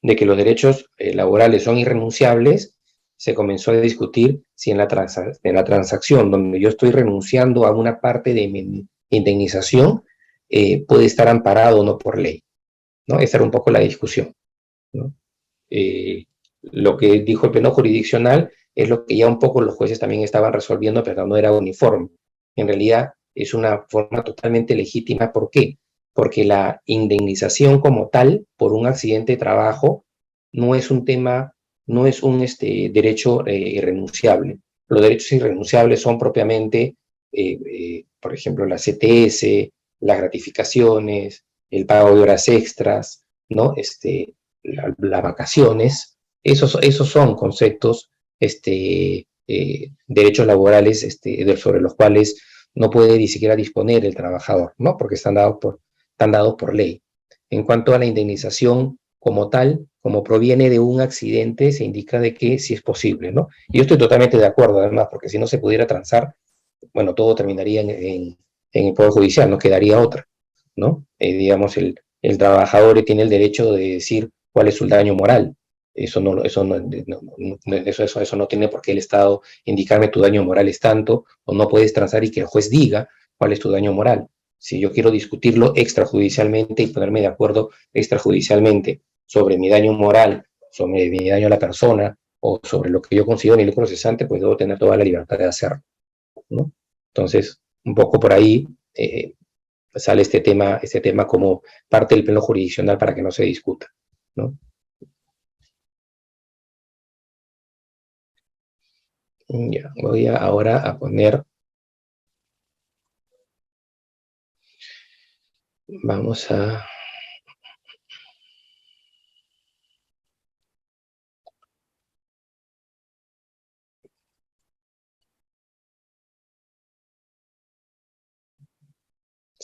derechos laborales son irrenunciables, se comenzó a discutir si en la transacción donde yo estoy renunciando a una parte de mi indemnización puede estar amparado o no por ley, ¿no? Esa era un poco la discusión, ¿no? Lo que dijo el pleno jurisdiccional es lo que ya un poco los jueces también estaban resolviendo, pero no era uniforme. En realidad es una forma totalmente legítima. ¿Por qué? Porque la indemnización como tal por un accidente de trabajo no es un tema, no es un derecho irrenunciable. Los derechos irrenunciables son propiamente, por ejemplo, la CTS, las gratificaciones, el pago de horas extras, ¿no? Las vacaciones. Esos son conceptos, derechos laborales sobre los cuales no puede ni siquiera disponer el trabajador, ¿no? Porque están dados por ley. En cuanto a la indemnización como tal, como proviene de un accidente, se indica de que sí es posible, ¿no? Y yo estoy totalmente de acuerdo, además, porque si no se pudiera transar, bueno, todo terminaría en el Poder Judicial, no quedaría otra, ¿no? Digamos, el trabajador tiene el derecho de decir cuál es su daño moral. Eso no tiene por qué el Estado indicarme tu daño moral es tanto, o no puedes transar y que el juez diga cuál es tu daño moral. Si yo quiero discutirlo extrajudicialmente y ponerme de acuerdo extrajudicialmente sobre mi daño moral, sobre mi daño a la persona o sobre lo que yo considero nivel procesante, pues debo tener toda la libertad de hacerlo, ¿no? Entonces, un poco por ahí sale este tema como parte del plano jurisdiccional para que no se discuta, ¿no? Ya, voy ahora a poner, vamos a...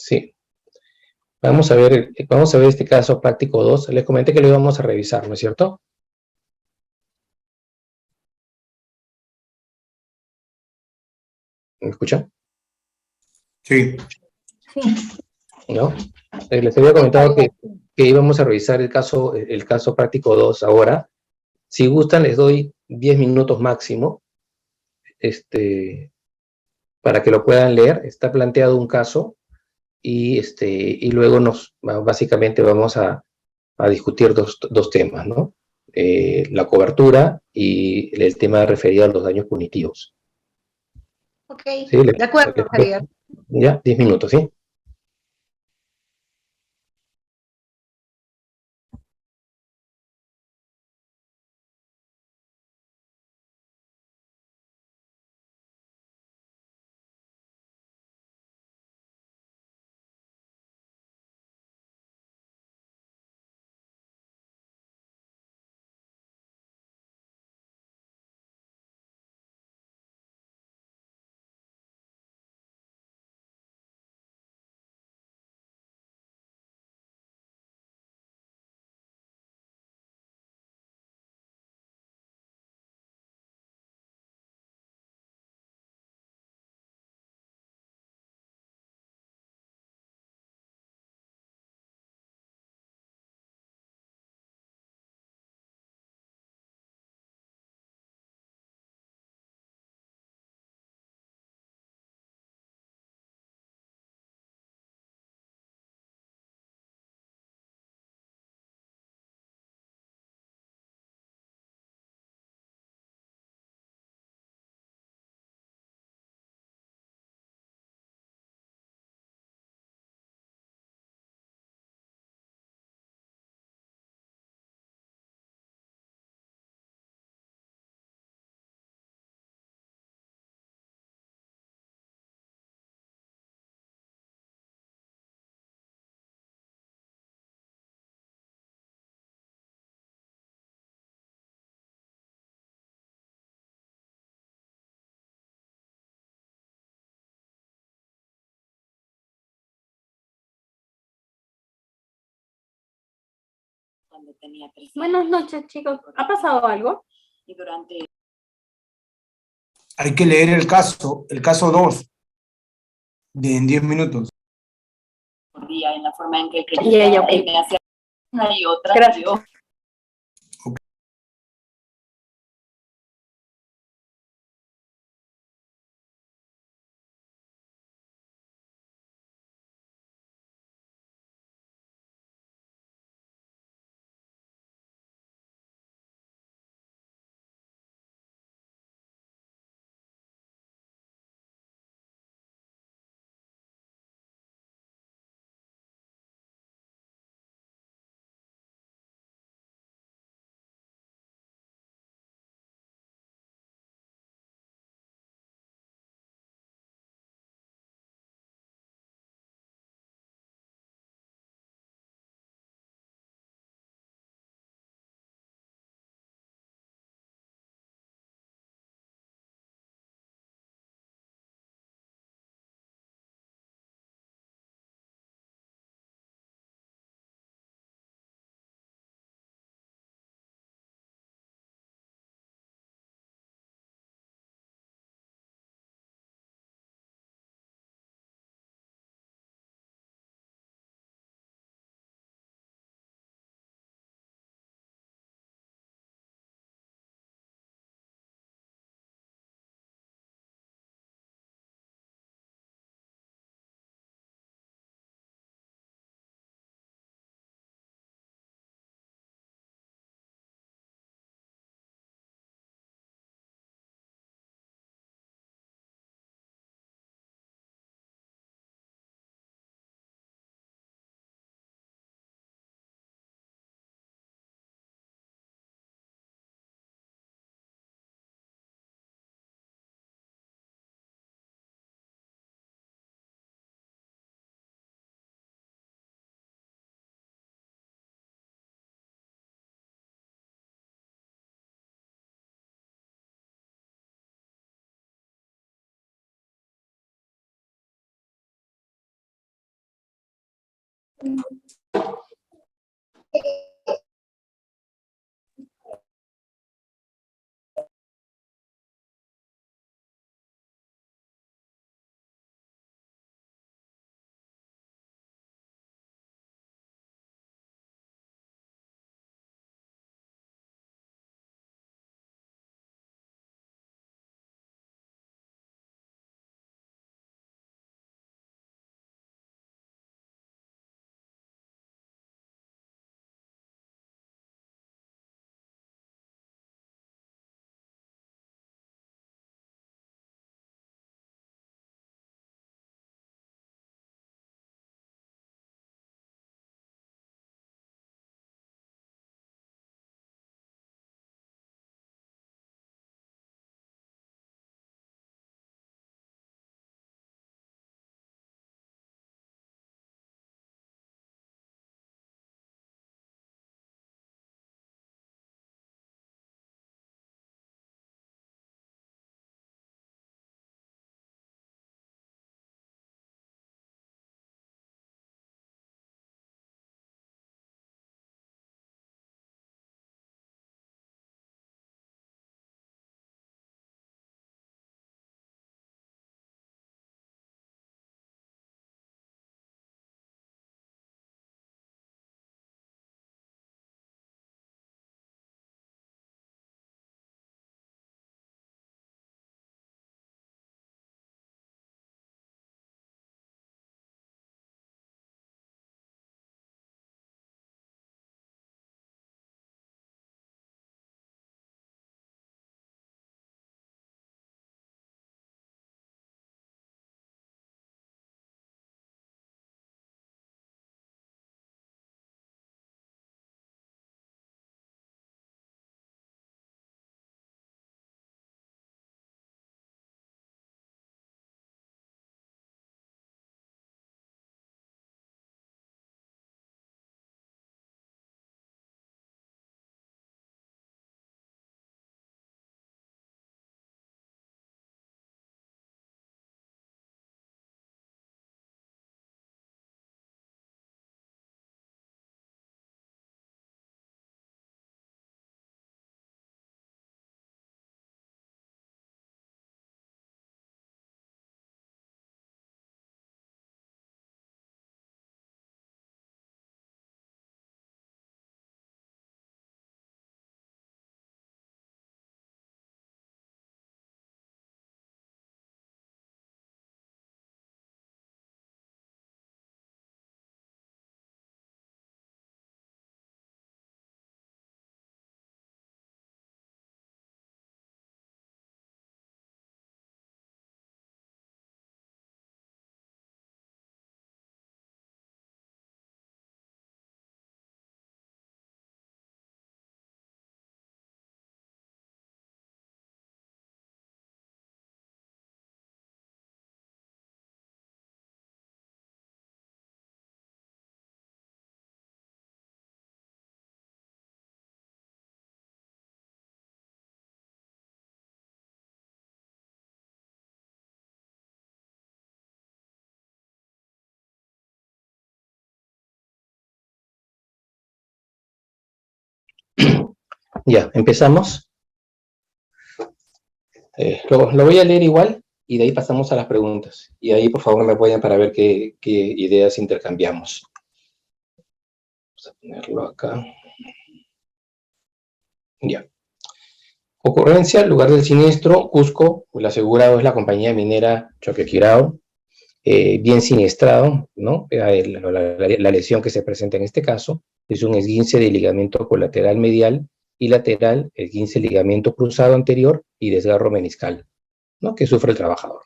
Sí, vamos a ver este caso práctico 2. Les comenté que lo íbamos a revisar, ¿no es cierto? ¿Me escuchan? Sí. Sí. ¿No? Les había comentado que íbamos a revisar el caso práctico 2 ahora. Si gustan, les doy 10 minutos máximo para que lo puedan leer. Está planteado un caso y luego básicamente vamos a discutir dos temas, ¿no? La cobertura y el tema referido a los daños punitivos. Ok, ¿Sí? de acuerdo, Javier. Ya, 10 minutos, ¿sí? Buenas noches, chicos. ¿Ha pasado algo? Hay que leer el caso 2 en 10 minutos. En la forma en que Ya, ok. me hacía una y otra. Gracias. Yo Ya, empezamos. Lo voy a leer igual y de ahí pasamos a las preguntas. Y ahí, por favor, me apoyan para ver qué ideas intercambiamos. Vamos a ponerlo acá. Ya. Ocurrencia, lugar del siniestro, Cusco. El asegurado es la compañía minera Choquequirao. Bien siniestrado, ¿no? La lesión que se presenta en este caso es un esguince de ligamento colateral medial y lateral, esguince de ligamento cruzado anterior y desgarro meniscal, ¿no? Que sufre el trabajador.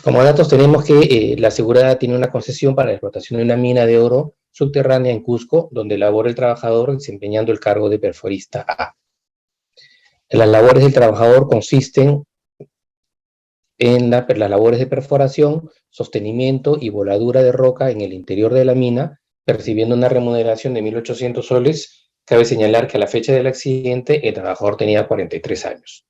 Como datos tenemos que la asegurada tiene una concesión para la explotación de una mina de oro subterránea en Cusco, donde labora el trabajador desempeñando el cargo de perforista A. Las labores del trabajador consisten en las labores de perforación, sostenimiento y voladura de roca en el interior de la mina, percibiendo una remuneración de 1.800 soles. Cabe señalar que a la fecha del accidente el trabajador tenía 43 años.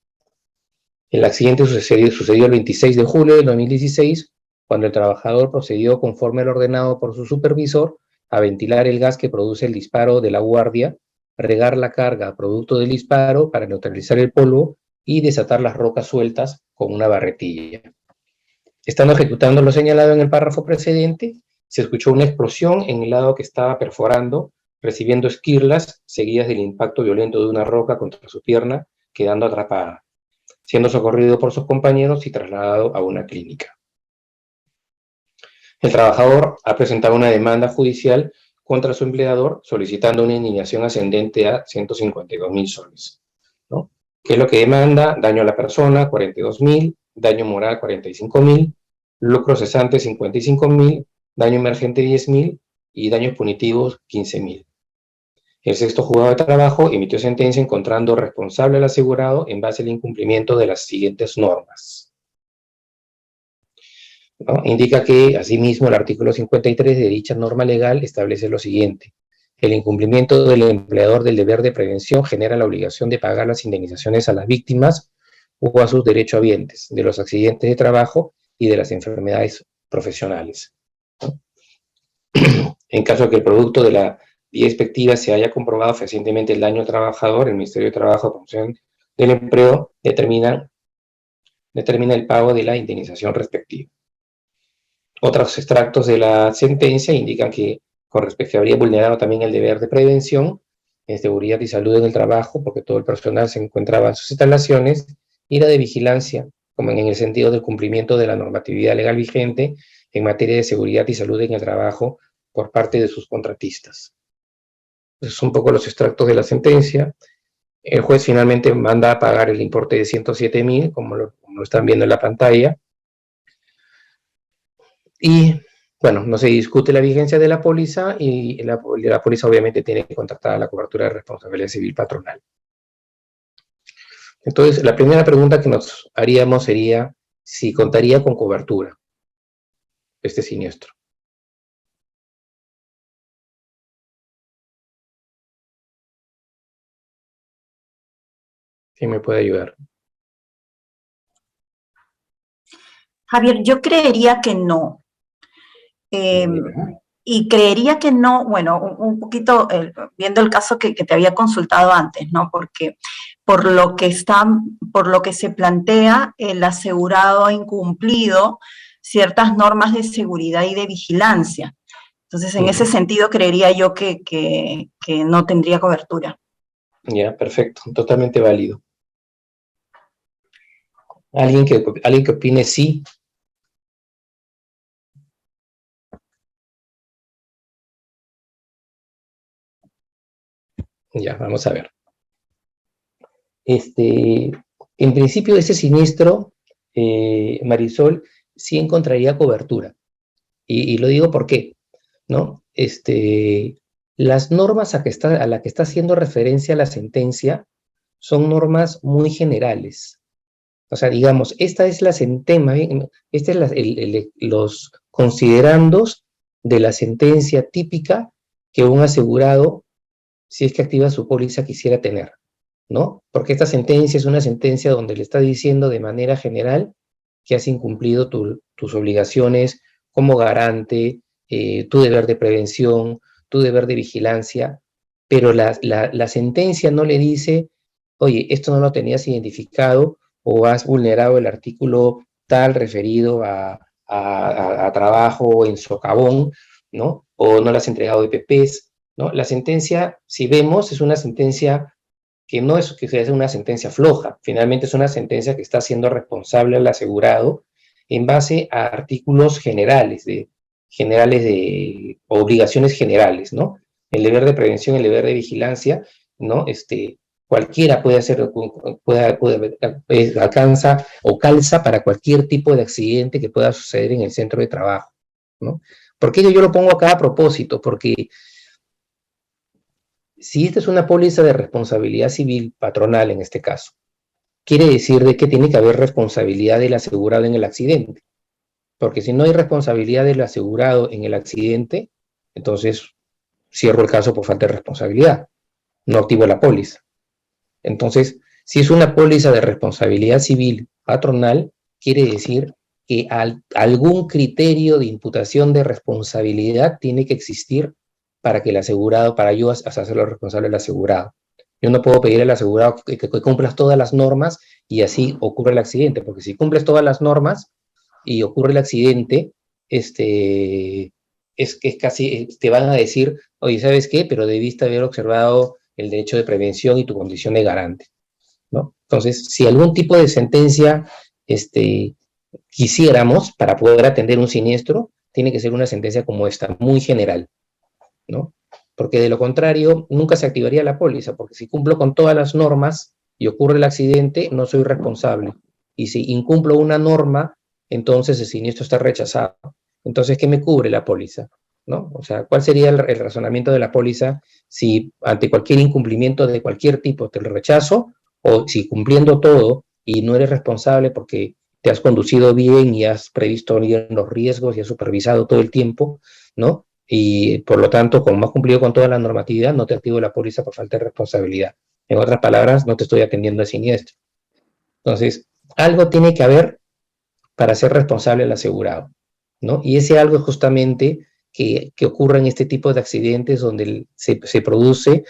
El accidente sucedió el 26 de julio de 2016, cuando el trabajador procedió conforme al ordenado por su supervisor a ventilar el gas que produce el disparo de la guardia, regar la carga producto del disparo para neutralizar el polvo y desatar las rocas sueltas con una barretilla. Estando ejecutando lo señalado en el párrafo precedente, se escuchó una explosión en el lado que estaba perforando, recibiendo esquirlas seguidas del impacto violento de una roca contra su pierna, quedando atrapada, siendo socorrido por sus compañeros y trasladado a una clínica. El trabajador ha presentado una demanda judicial contra su empleador solicitando una indemnización ascendente a 152.000 soles, ¿no? ¿Qué es lo que demanda? Daño a la persona, 42.000, daño moral, 45.000, lucro cesante, 55.000, daño emergente, 10.000 y daños punitivos, 15.000. El sexto juzgado de trabajo emitió sentencia encontrando responsable al asegurado en base al incumplimiento de las siguientes normas, ¿no? Indica que, asimismo, el artículo 53 de dicha norma legal establece lo siguiente: el incumplimiento del empleador del deber de prevención genera la obligación de pagar las indemnizaciones a las víctimas o a sus derechohabientes de los accidentes de trabajo y de las enfermedades profesionales, ¿no? En caso de que el producto de la vía expectiva se haya comprobado fehacientemente el daño al trabajador, el Ministerio de Trabajo y Promoción del Empleo determina el pago de la indemnización respectiva. Otros extractos de la sentencia indican que con respecto habría vulnerado también el deber de prevención, en seguridad y salud en el trabajo, porque todo el personal se encontraba en sus instalaciones, y la de vigilancia, como en el sentido del cumplimiento de la normatividad legal vigente en materia de seguridad y salud en el trabajo por parte de sus contratistas. Esos son un poco los extractos de la sentencia. El juez finalmente manda a pagar el importe de 107.000, como lo están viendo en la pantalla. Y, bueno, no se discute la vigencia de la póliza y la póliza obviamente tiene que contratar la cobertura de responsabilidad civil patronal. Entonces, la primera pregunta que nos haríamos sería si contaría con cobertura este siniestro. ¿Quién me puede ayudar? Javier, yo creería que no. Y creería que no, bueno, un poquito viendo el caso que te había consultado antes, ¿no? Porque por lo que se plantea, el asegurado ha incumplido ciertas normas de seguridad y de vigilancia. Entonces, en ese sentido, creería yo que no tendría cobertura. Ya, perfecto, totalmente válido. ¿Alguien que opine sí? Ya, vamos a ver. En principio, ese siniestro, Marisol, sí encontraría cobertura. Y lo digo por qué, ¿no? Las normas a la que está haciendo referencia la sentencia son normas muy generales. O sea, digamos, esta es los considerandos de la sentencia típica que un asegurado, si es que activa su póliza, quisiera tener, ¿no? Porque esta sentencia es una sentencia donde le está diciendo de manera general que has incumplido tus obligaciones como garante, tu deber de prevención, tu deber de vigilancia, pero la sentencia no le dice, oye, esto no lo tenías identificado o has vulnerado el artículo tal referido a trabajo en socavón, ¿no? O no le has entregado EPPs, ¿no? La sentencia, si vemos, es una sentencia que no es que sea una sentencia floja, finalmente es una sentencia que está haciendo responsable al asegurado en base a artículos generales de obligaciones generales, ¿no? El deber de prevención, el deber de vigilancia, ¿no? Cualquiera puede hacer, alcanza o calza para cualquier tipo de accidente que pueda suceder en el centro de trabajo, ¿no? ¿Por qué yo lo pongo acá a propósito? Porque si esta es una póliza de responsabilidad civil patronal en este caso, quiere decir de que tiene que haber responsabilidad del asegurado en el accidente. Porque si no hay responsabilidad del asegurado en el accidente, entonces cierro el caso por falta de responsabilidad, no activo la póliza. Entonces, si es una póliza de responsabilidad civil patronal, quiere decir que algún criterio de imputación de responsabilidad tiene que existir para que el asegurado, para yo hacerlo responsable del asegurado. Yo no puedo pedir al asegurado que cumplas todas las normas y así ocurre el accidente, porque si cumples todas las normas y ocurre el accidente, es que casi te van a decir, oye, ¿sabes qué? Pero debiste haber observado el derecho de prevención y tu condición de garante, ¿no? Entonces, si algún tipo de sentencia quisiéramos para poder atender un siniestro, tiene que ser una sentencia como esta, muy general, ¿no? Porque de lo contrario, nunca se activaría la póliza, porque si cumplo con todas las normas y ocurre el accidente, no soy responsable. Y si incumplo una norma, entonces el siniestro está rechazado. Entonces, ¿qué me cubre la póliza? ¿No? O sea, ¿cuál sería el razonamiento de la póliza si ante cualquier incumplimiento de cualquier tipo te lo rechazo, o si cumpliendo todo y no eres responsable porque te has conducido bien y has previsto bien los riesgos y has supervisado todo el tiempo, ¿no? Y por lo tanto, como has cumplido con toda la normatividad, no te activo la póliza por falta de responsabilidad. En otras palabras, no te estoy atendiendo a siniestro. Entonces, algo tiene que haber para ser responsable el asegurado, ¿no? Y ese algo es justamente que ocurre en este tipo de accidentes donde se produce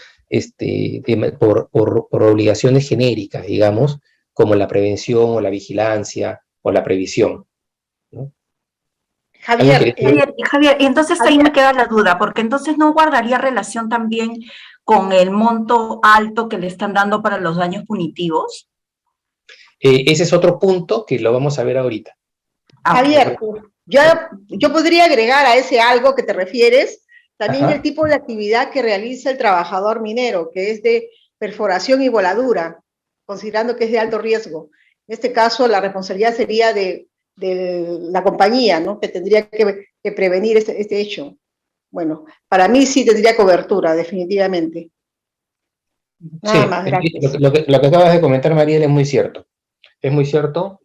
por obligaciones genéricas, digamos, como la prevención o la vigilancia o la previsión, ¿no? Javier, y entonces ahí me queda la duda, porque entonces no guardaría relación también con el monto alto que le están dando para los daños punitivos. Ese es otro punto que lo vamos a ver ahorita. Javier, yo podría agregar a ese algo que te refieres también el tipo de actividad que realiza el trabajador minero, que es de perforación y voladura, considerando que es de alto riesgo. En este caso, la responsabilidad sería de la compañía, ¿no? Que tendría que prevenir este hecho. Bueno, para mí sí tendría cobertura, definitivamente. Nada más, gracias. Lo que acabas de comentar, Mariel, es muy cierto. Es muy cierto,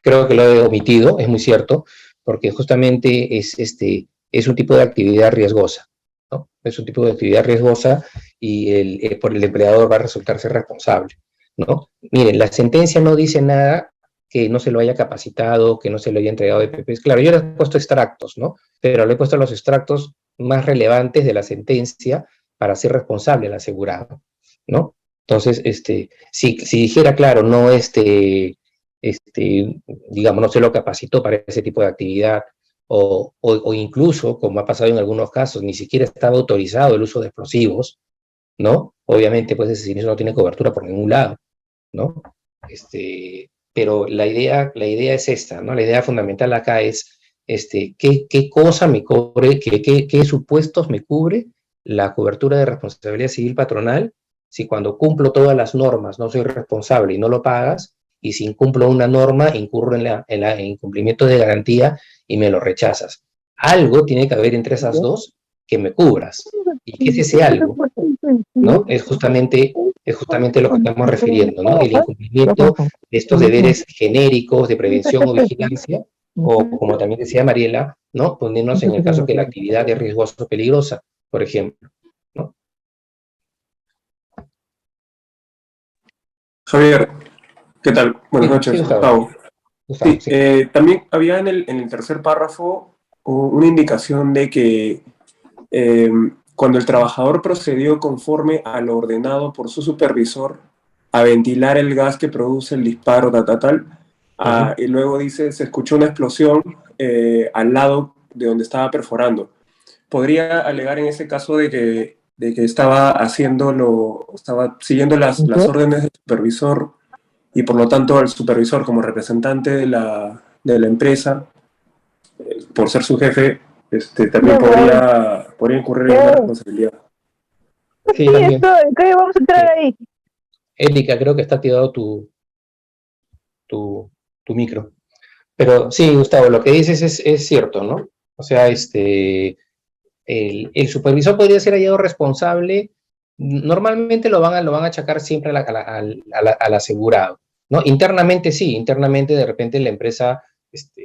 creo que lo he omitido, es muy cierto, porque justamente es un tipo de actividad riesgosa, ¿no? Es un tipo de actividad riesgosa y por el empleador va a resultar ser responsable, ¿no? Miren, la sentencia no dice nada que no se lo haya capacitado, que no se lo haya entregado de PPs. Claro, yo le he puesto extractos, ¿no? Pero le he puesto los extractos más relevantes de la sentencia para ser responsable el asegurado, ¿no? Entonces, si dijera, claro, no digamos, no se lo capacitó para ese tipo de actividad, o incluso, como ha pasado en algunos casos, ni siquiera estaba autorizado el uso de explosivos, ¿no? Obviamente, pues ese siniestro no tiene cobertura por ningún lado, ¿no? Pero la idea es esta, ¿no? La idea fundamental acá es, ¿qué cosa me cubre, qué supuestos me cubre la cobertura de responsabilidad civil patronal si cuando cumplo todas las normas no soy responsable y no lo pagas, y si incumplo una norma, incurro en el incumplimiento de garantía y me lo rechazas? Algo tiene que haber entre esas dos que me cubras. ¿Y qué es ese algo? ¿No? Es justamente lo que estamos refiriendo, ¿no? El incumplimiento de estos deberes genéricos de prevención o vigilancia, o como también decía Mariela, ¿no? Ponernos en el caso que la actividad es riesgosa o peligrosa, por ejemplo, ¿no? Javier, ¿qué tal? Buenas noches, sí, Gustavo. Sí. También había en el tercer párrafo una indicación de que cuando el trabajador procedió conforme a lo ordenado por su supervisor a ventilar el gas que produce el disparo, y luego dice, se escuchó una explosión al lado de donde estaba perforando. ¿Podría alegar en ese caso de que estaba siguiendo las órdenes del supervisor y por lo tanto el supervisor como representante de la empresa, por ser su jefe, también podría incurrir en una responsabilidad? Sí, también. ¿Qué vamos a entrar ahí? Erika, creo que está activado tu micro. Pero sí, Gustavo, lo que dices es cierto, ¿no? O sea, el supervisor podría ser hallado responsable. Normalmente lo van a achacar siempre al asegurado, ¿no? Internamente sí, internamente de repente la empresa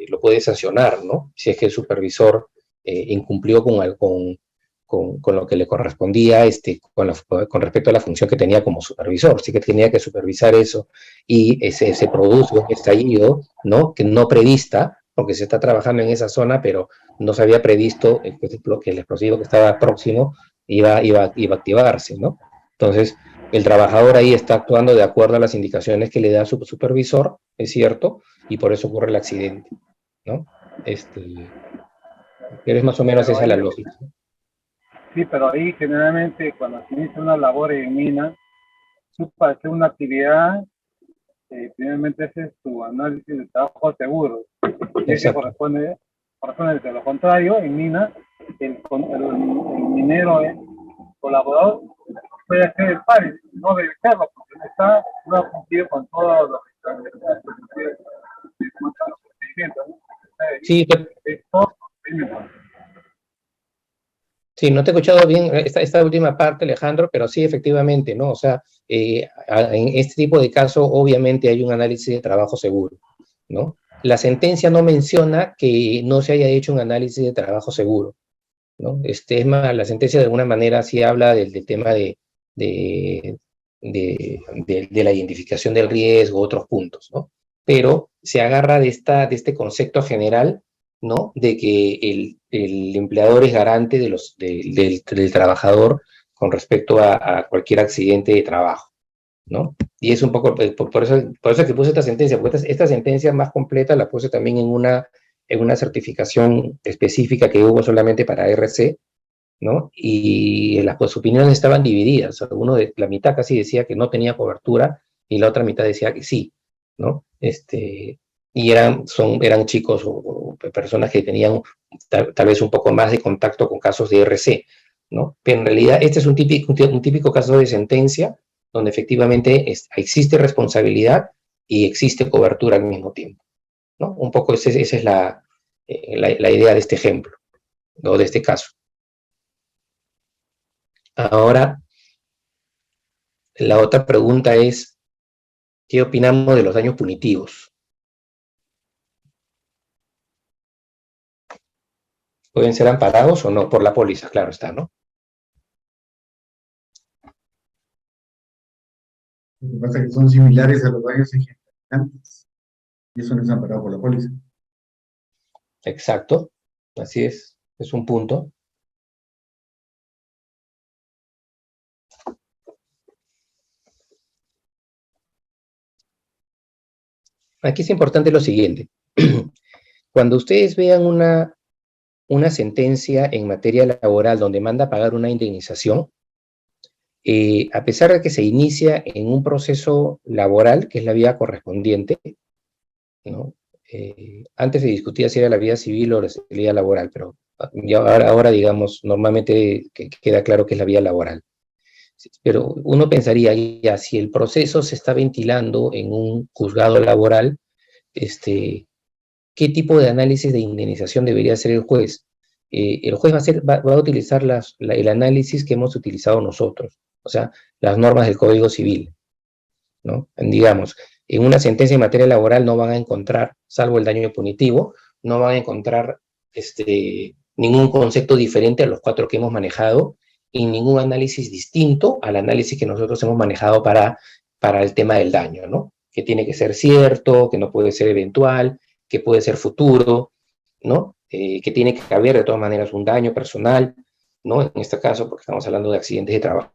lo puede sancionar, ¿no? Si es que el supervisor incumplió con con lo que le correspondía con respecto a la función que tenía como supervisor. Sí que tenía que supervisar eso y se produce un estallido, ¿no? Que no prevista, porque se está trabajando en esa zona, pero no se había previsto que el explosivo que estaba próximo iba a activarse, ¿no? Entonces, el trabajador ahí está actuando de acuerdo a las indicaciones que le da su supervisor, es cierto, y por eso ocurre el accidente, ¿no? Pero es más o menos esa la lógica. Sí, pero ahí generalmente cuando se inicia una labor en mina, tú para hacer una actividad, finalmente haces tu análisis de trabajo seguro. Y ese corresponde de lo contrario, en mina, el minero, colaborador, puede hacer el par, no verificarlo, porque no ha cumplido con todo lo que está Sí, sí, no te he escuchado bien esta última parte, Alejandro, pero sí, efectivamente, ¿no? O sea, en este tipo de casos, obviamente hay un análisis de trabajo seguro, ¿no? La sentencia no menciona que no se haya hecho un análisis de trabajo seguro, ¿no? Es más, la sentencia de alguna manera sí habla del tema de la identificación del riesgo, otros puntos, ¿no? Pero se agarra de este concepto general, ¿no? De que el empleador es garante del trabajador con respecto a cualquier accidente de trabajo, ¿no? Y es un poco, por eso que puse esta sentencia, porque esta sentencia más completa la puse también en una certificación específica que hubo solamente para RC, ¿no? Y las opiniones estaban divididas. La mitad casi decía que no tenía cobertura y la otra mitad decía que sí, ¿no? Y eran chicos o personas que tenían tal vez un poco más de contacto con casos de RC, ¿no? Pero en realidad este es un típico caso de sentencia donde efectivamente existe responsabilidad y existe cobertura al mismo tiempo, ¿no? Un poco esa es la idea de este ejemplo, ¿no? De este caso. Ahora, la otra pregunta es, ¿qué opinamos de los daños punitivos? ¿Pueden ser amparados o no? Por la póliza, claro está, ¿no? Lo que pasa es que son similares a los daños ejemplares y eso no es amparado por la póliza. Exacto, así es un punto. Aquí es importante lo siguiente. Cuando ustedes vean una sentencia en materia laboral donde manda a pagar una indemnización, a pesar de que se inicia en un proceso laboral, que es la vía correspondiente, ¿no? Antes se discutía si era la vía civil o la vía laboral, pero ya ahora digamos, normalmente queda claro que es la vía laboral. Pero uno pensaría, ya, si el proceso se está ventilando en un juzgado laboral, ¿qué tipo de análisis de indemnización debería hacer el juez? El juez va a utilizar el análisis que hemos utilizado nosotros, o sea, las normas del Código Civil, ¿no? Digamos, en una sentencia en materia laboral no van a encontrar, salvo el daño punitivo, no van a encontrar ningún concepto diferente a los 4 que hemos manejado y ningún análisis distinto al análisis que nosotros hemos manejado para el tema del daño, ¿no? Que tiene que ser cierto, que no puede ser eventual, que puede ser futuro, ¿no? Que tiene que haber de todas maneras un daño personal, ¿no? En este caso, porque estamos hablando de accidentes de trabajo.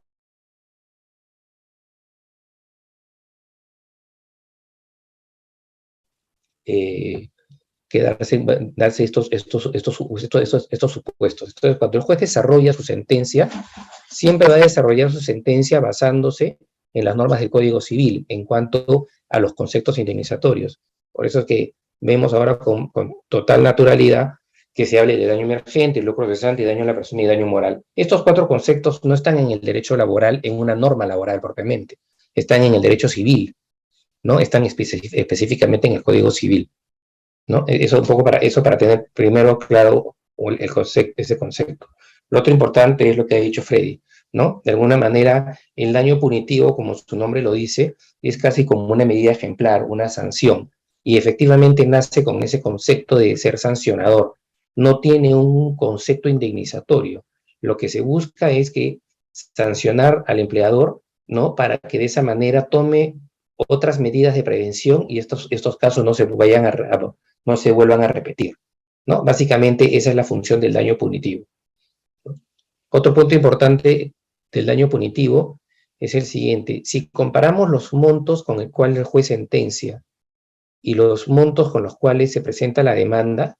Que darse estos supuestos. Entonces, cuando el juez desarrolla su sentencia, siempre va a desarrollar su sentencia basándose en las normas del Código Civil en cuanto a los conceptos indemnizatorios. Por eso es que vemos ahora con total naturalidad que se hable de daño emergente, lucro cesante, daño a la persona y daño moral. Estos 4 conceptos no están en el derecho laboral, en una norma laboral propiamente, están en el derecho civil, ¿no? Están específicamente en el Código Civil, ¿no? Eso un poco para tener primero claro ese concepto. Lo otro importante es lo que ha dicho Freddy, ¿no? De alguna manera, el daño punitivo, como su nombre lo dice, es casi como una medida ejemplar, una sanción, y efectivamente nace con ese concepto de ser sancionador. No tiene un concepto indemnizatorio. Lo que se busca es que sancionar al empleador, ¿no? Para que de esa manera tome otras medidas de prevención y estos casos no se vuelvan a repetir, ¿no? Básicamente esa es la función del daño punitivo. Otro punto importante del daño punitivo es el siguiente. Si comparamos los montos con el cual el juez sentencia y los montos con los cuales se presenta la demanda,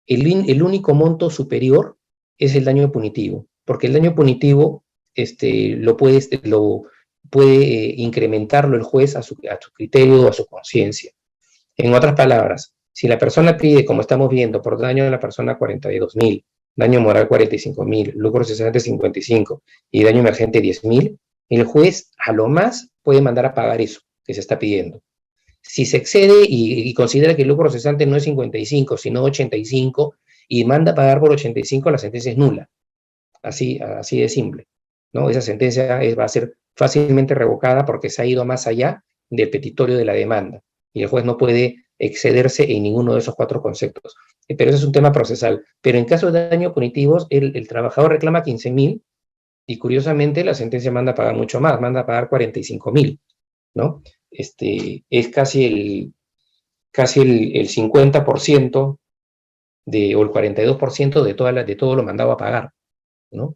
el único monto superior es el daño punitivo, porque el daño punitivo lo puede incrementarlo el juez a su criterio o a su conciencia. En otras palabras, si la persona pide, como estamos viendo, por daño a la persona 42.000, daño moral 45.000, lucro cesante 55 y daño emergente 10.000, el juez a lo más puede mandar a pagar eso que se está pidiendo. Si se excede y considera que el lucro cesante no es 55, sino 85, y manda a pagar por 85, la sentencia es nula. Así de simple, ¿no? Esa sentencia va a ser fácilmente revocada porque se ha ido más allá del petitorio de la demanda, y el juez no puede excederse en ninguno de esos 4 conceptos. Pero ese es un tema procesal. Pero en caso de daño punitivos, el trabajador reclama 15.000, y curiosamente la sentencia manda a pagar mucho más, manda a pagar 45.000, ¿no? Es casi el 50% o el 42% de todo lo mandado a pagar, ¿no?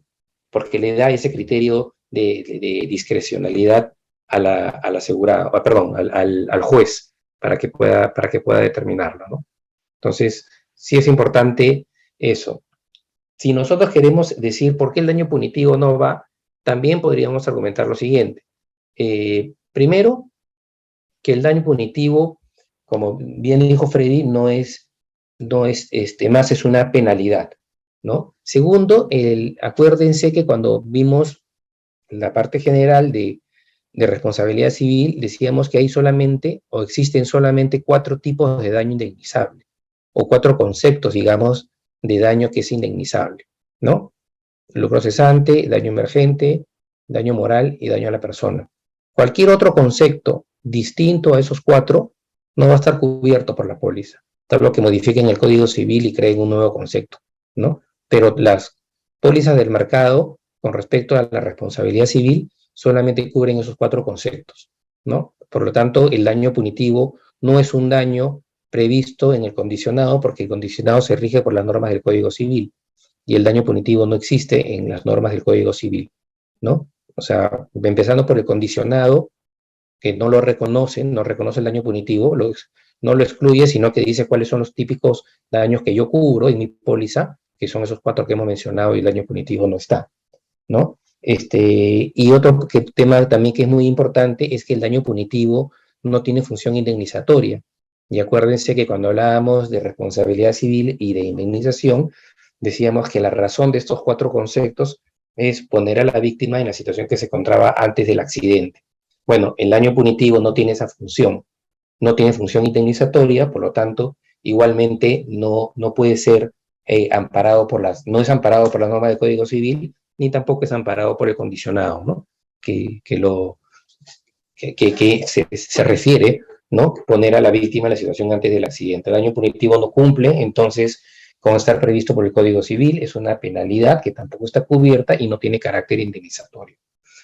Porque le da ese criterio de discrecionalidad al juez para que pueda determinarlo, ¿no? Entonces, sí es importante eso. Si nosotros queremos decir por qué el daño punitivo no va, también podríamos argumentar lo siguiente. Primero, que el daño punitivo, como bien dijo Freddy, no es más, es una penalidad, ¿no? Segundo, acuérdense que cuando vimos la parte general de responsabilidad civil, decíamos que hay solamente, o existen solamente 4 tipos de daño indemnizable, o 4 conceptos, digamos, de daño que es indemnizable, ¿no? Lucro cesante, daño emergente, daño moral y daño a la persona. Cualquier otro concepto distinto a esos 4 no va a estar cubierto por la póliza, salvo que modifiquen el Código Civil y creen un nuevo concepto, ¿no? Pero las pólizas del mercado, con respecto a la responsabilidad civil, solamente cubren esos 4 conceptos, ¿no? Por lo tanto, el daño punitivo no es un daño previsto en el condicionado, porque el condicionado se rige por las normas del Código Civil, y el daño punitivo no existe en las normas del Código Civil, ¿no? O sea, empezando por el condicionado, que no lo reconoce, no reconoce el daño punitivo, no lo excluye, sino que dice cuáles son los típicos daños que yo cubro en mi póliza, que son esos 4 que hemos mencionado, y el daño punitivo no está, ¿no? Y otro tema también que es muy importante es que el daño punitivo no tiene función indemnizatoria. Y acuérdense que cuando hablábamos de responsabilidad civil y de indemnización, decíamos que la razón de estos 4 conceptos es poner a la víctima en la situación que se encontraba antes del accidente. Bueno, el daño punitivo no tiene esa función, no tiene función indemnizatoria, por lo tanto, igualmente no puede ser no es amparado por la norma del Código Civil, ni tampoco es amparado por el condicionado, ¿no? Que se refiere, ¿no? Poner a la víctima en la situación antes del accidente. El daño punitivo no cumple, entonces, con estar previsto por el Código Civil, es una penalidad que tampoco está cubierta y no tiene carácter indemnizatorio.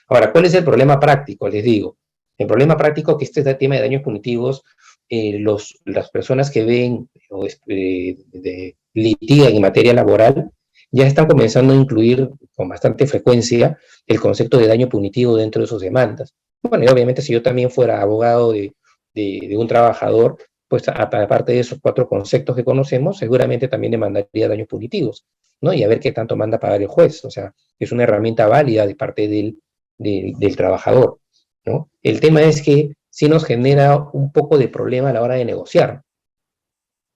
Ahora, ¿cuál es el problema práctico? Les digo, el problema práctico es que este tema de daños punitivos, las personas que ven o litigan en materia laboral, ya están comenzando a incluir con bastante frecuencia el concepto de daño punitivo dentro de sus demandas. Bueno, y obviamente si yo también fuera abogado de un trabajador, pues aparte de esos 4 conceptos que conocemos, seguramente también demandaría daños punitivos, ¿no? Y a ver qué tanto manda a pagar el juez. O sea, es una herramienta válida de parte del trabajador, ¿no? El tema es que sí nos genera un poco de problema a la hora de negociar,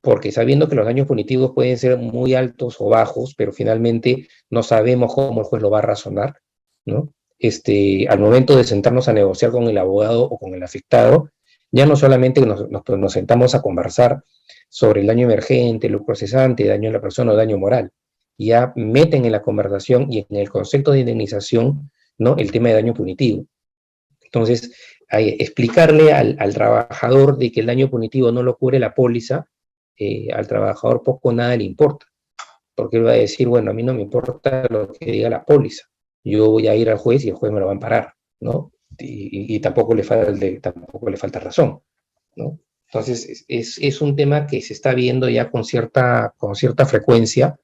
porque sabiendo que los daños punitivos pueden ser muy altos o bajos, pero finalmente no sabemos cómo el juez lo va a razonar, ¿no? Al momento de sentarnos a negociar con el abogado o con el afectado, ya no solamente nos sentamos a conversar sobre el daño emergente, lucro cesante, daño a la persona o daño moral, ya meten en la conversación y en el concepto de indemnización, ¿no?, el tema de daño punitivo. Entonces, explicarle al trabajador de que el daño punitivo no lo cubre la póliza, al trabajador poco o nada le importa, porque él va a decir, bueno, a mí no me importa lo que diga la póliza, yo voy a ir al juez y el juez me lo va a amparar, ¿no? Y tampoco le falta razón, ¿no? Entonces, es un tema que se está viendo ya con cierta frecuencia.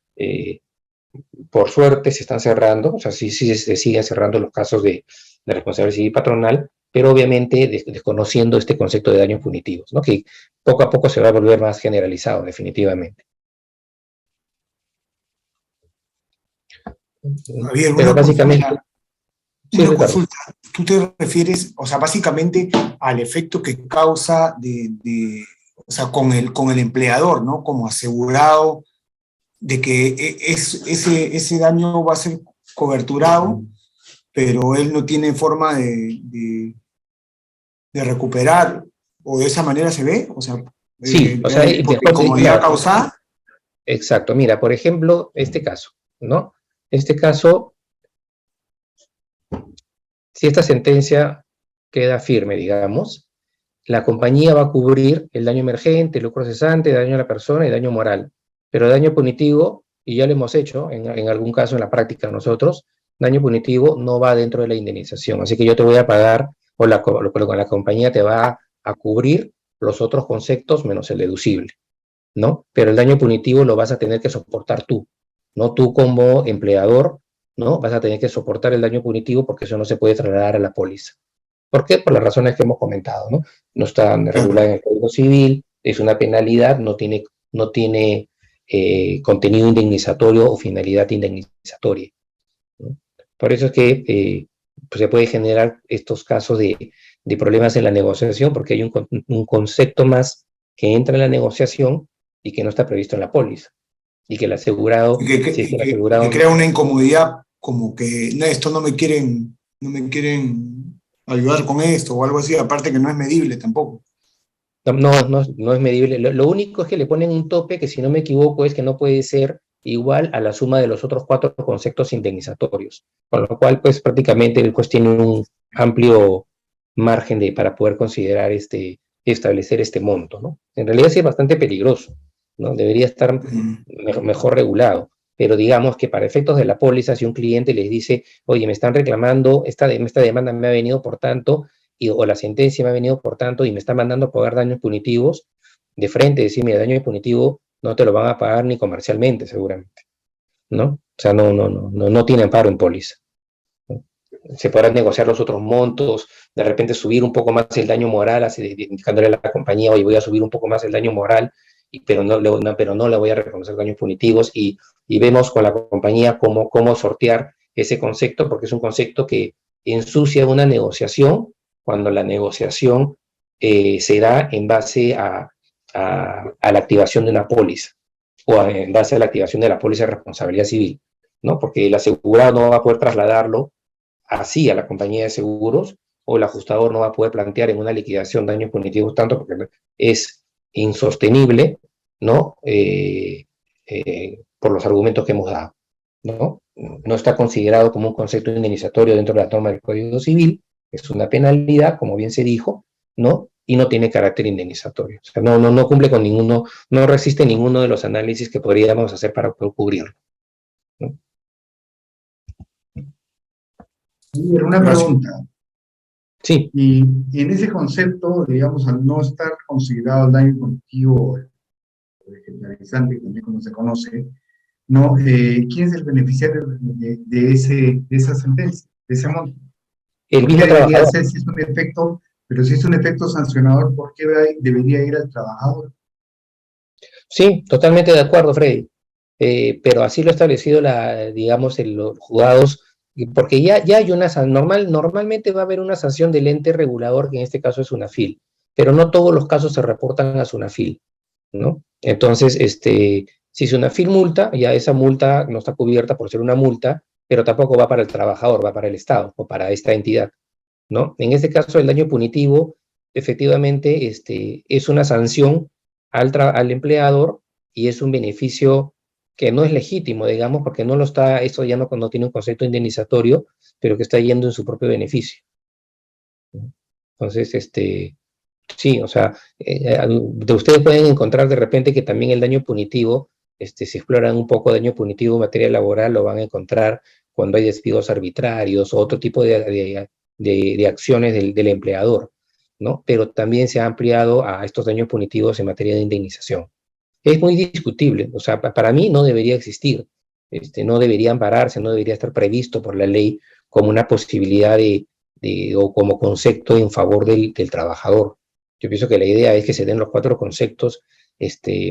Por suerte se están cerrando, o sea, sí se siguen cerrando los casos de responsabilidad civil patronal, pero obviamente desconociendo este concepto de daños punitivos, ¿no? Que poco a poco se va a volver más generalizado, definitivamente. Javier, Pero básicamente... Sí, una Ricardo. consulta. Tú te refieres, o sea, básicamente al efecto que causa o sea, con el empleador, ¿no? Como asegurado de que ese daño va a ser coberturado, pero él no tiene forma de recuperar, o de esa manera se ve, o sea, Sí, o sea, porque después como ya causada. Exacto, mira, por ejemplo, este caso, ¿no? Este caso, si esta sentencia queda firme, digamos, la compañía va a cubrir el daño emergente, el lucro cesante, daño a la persona y daño moral. Pero daño punitivo, y ya lo hemos hecho en algún caso en la práctica nosotros, daño punitivo no va dentro de la indemnización. Así que yo te voy a pagar, o la compañía te va a cubrir los otros conceptos menos el deducible, ¿no? Pero el daño punitivo lo vas a tener que soportar tú, no tú como empleador, ¿no? Vas a tener que soportar el daño punitivo porque eso no se puede trasladar a la póliza. ¿Por qué? Por las razones que hemos comentado, ¿no? No está regulada en el Código Civil, es una penalidad, no tiene contenido indemnizatorio o finalidad indemnizatoria, ¿no? Por eso es que pues se puede generar estos casos de problemas en la negociación, porque hay un concepto más que entra en la negociación y que no está previsto en la póliza. Y que el asegurado... Que crea una incomodidad, como que no, esto no me quieren ayudar con esto o algo así, aparte que no es medible tampoco. No es medible. Lo único es que le ponen un tope que, si no me equivoco, es que no puede ser igual a la suma de los otros 4 conceptos indemnizatorios. Con lo cual, pues prácticamente el juez tiene un amplio margen para poder considerar establecer este monto, ¿no? En realidad sí es bastante peligroso, ¿no? Debería estar mejor regulado. Pero digamos que para efectos de la póliza, si un cliente les dice, oye, me están reclamando, esta demanda me ha venido por tanto, o la sentencia me ha venido por tanto y me está mandando a pagar daños punitivos, de frente decir, mira, daño punitivo no te lo van a pagar ni comercialmente, seguramente, ¿no? O sea, no tiene amparo en póliza, ¿no? Se podrán negociar los otros montos, de repente subir un poco más el daño moral, así, indicándole a la compañía, oye, voy a subir un poco más el daño moral, pero no le voy a reconocer daños punitivos, y vemos con la compañía cómo sortear ese concepto, porque es un concepto que ensucia una negociación, cuando la negociación se da en base a la activación de una póliza, o en base a la activación de la póliza de responsabilidad civil, ¿no? Porque el asegurado no va a poder trasladarlo así a la compañía de seguros, o el ajustador no va a poder plantear en una liquidación daños punitivos tanto, porque es insostenible, ¿no? Por los argumentos que hemos dado, ¿no? No está considerado como un concepto indemnizatorio dentro de la norma del Código Civil, es una penalidad, como bien se dijo, ¿no? Y no tiene carácter indemnizatorio. O sea, no cumple con ninguno, no resiste ninguno de los análisis que podríamos hacer para poder cubrirlo, ¿no? Una pregunta. Sí. Y en ese concepto, digamos, al no estar considerado el daño punitivo o ejemplarizante, también como se conoce, ¿no? ¿Quién es el beneficiario de esa sentencia, de ese monto? El mismo trabajador. Ser, si es un efecto, pero si es un efecto sancionador, ¿por qué debería ir al trabajador? Sí, totalmente de acuerdo, Freddy. Pero así lo ha establecido digamos, los juzgados, porque ya hay una normalmente va a haber una sanción del ente regulador, que en este caso es SUNAFIL, pero no todos los casos se reportan a SUNAFIL, ¿no? Entonces, si SUNAFIL multa, ya esa multa no está cubierta por ser una multa, pero tampoco va para el trabajador, va para el Estado o para esta entidad, ¿no? En este caso, el daño punitivo, efectivamente, es una sanción al empleador, y es un beneficio que no es legítimo, digamos, porque no lo está, eso ya no tiene un concepto indemnizatorio, pero que está yendo en su propio beneficio. Entonces, sí, o sea, ustedes pueden encontrar de repente que también el daño punitivo si exploran un poco daño punitivo en materia laboral, lo van a encontrar cuando hay despidos arbitrarios o otro tipo de acciones del empleador, ¿no? Pero también se ha ampliado a estos daños punitivos en materia de indemnización. Es muy discutible, o sea, para mí no debería existir, no debería ampararse, no debería estar previsto por la ley como una posibilidad o como concepto en favor del trabajador. Yo pienso que la idea es que se den los 4 conceptos,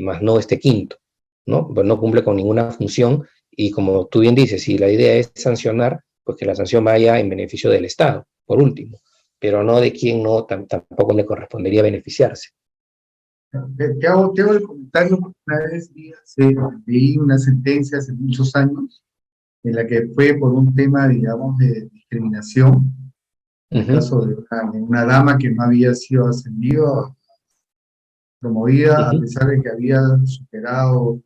más no este quinto, ¿no? Pues no cumple con ninguna función, y como tú bien dices, si la idea es sancionar, pues que la sanción vaya en beneficio del Estado, por último, pero no de quien tampoco le correspondería beneficiarse. Te hago el comentario porque una vez leí una sentencia hace muchos años en la que fue por un tema, digamos, de discriminación, en el caso de una dama que no había sido ascendida, promovida, a pesar de que había superado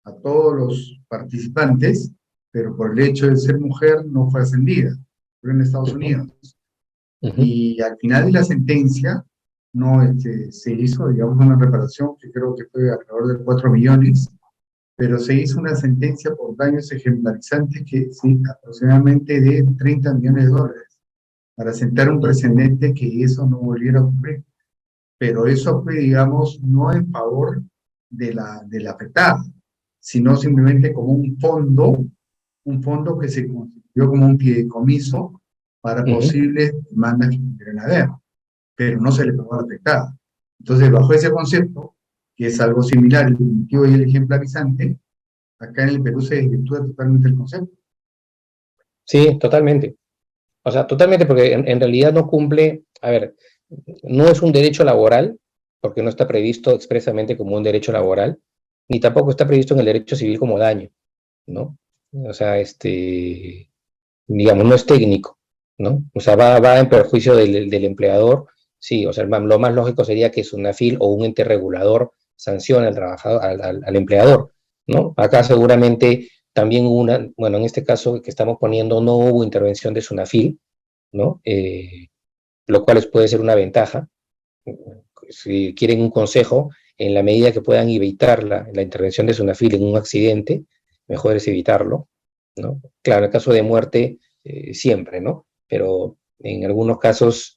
a todos los participantes, pero por el hecho de ser mujer no fue ascendida, fue en Estados Unidos. Y al final de la sentencia, no se hizo, digamos, una reparación que creo que fue alrededor de 4 millones, pero se hizo una sentencia por daños ejemplarizantes que sí, aproximadamente de 30 millones de dólares, para sentar un precedente que eso no volviera a ocurrir. Pero eso fue, digamos, no en favor de la afectada, sino simplemente como un fondo que se constituyó como un fideicomiso para posibles demandas que pudieran haber, pero no se le pagó a la afectada. Entonces, bajo ese concepto, que es algo similar, el punitivo y el ejemplarizante, acá en el Perú se desvirtúa totalmente el concepto. Sí, totalmente. O sea, totalmente, porque en realidad no cumple, a ver, no es un derecho laboral, porque no está previsto expresamente como un derecho laboral, ni tampoco está previsto en el derecho civil como daño, ¿no? O sea, digamos, no es técnico, ¿no? O sea, va en perjuicio del empleador, sí, o sea, lo más lógico sería que SUNAFIL o un ente regulador sancione al trabajador, al empleador, ¿no? Acá seguramente también bueno, en este caso que estamos poniendo no hubo intervención de SUNAFIL, ¿no? Lo cual puede ser una ventaja. Si quieren un consejo, en la medida que puedan evitar la intervención de SUNAFIL en un accidente, mejor es evitarlo, ¿no? Claro, en el caso de muerte, siempre, ¿no? Pero en algunos casos,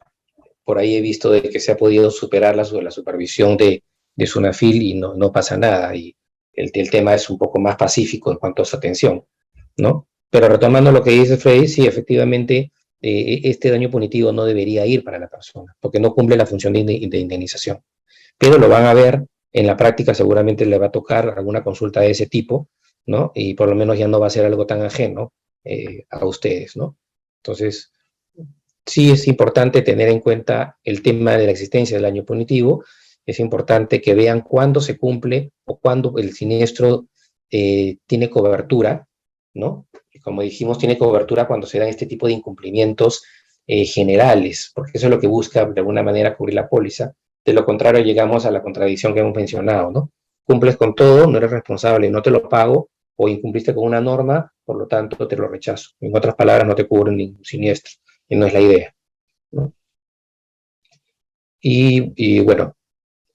por ahí he visto de que se ha podido superar la supervisión de SUNAFIL y no pasa nada, y el tema es un poco más pacífico en cuanto a su atención, ¿no? Pero retomando lo que dice Freddy, sí, efectivamente, este daño punitivo no debería ir para la persona, porque no cumple la función de indemnización. Pero lo van a ver, en la práctica seguramente le va a tocar alguna consulta de ese tipo, ¿no? Y por lo menos ya no va a ser algo tan ajeno a ustedes, ¿no? Entonces, sí es importante tener en cuenta el tema de la existencia del daño punitivo. Es importante que vean cuándo se cumple o cuándo el siniestro tiene cobertura, ¿no? Como dijimos, tiene cobertura cuando se dan este tipo de incumplimientos generales, porque eso es lo que busca de alguna manera cubrir la póliza. De lo contrario, llegamos a la contradicción que hemos mencionado, ¿no? Cumples con todo, no eres responsable, no te lo pago, o incumpliste con una norma, por lo tanto te lo rechazo. En otras palabras, no te cubren ningún siniestro, y no es la idea, ¿no? Y bueno,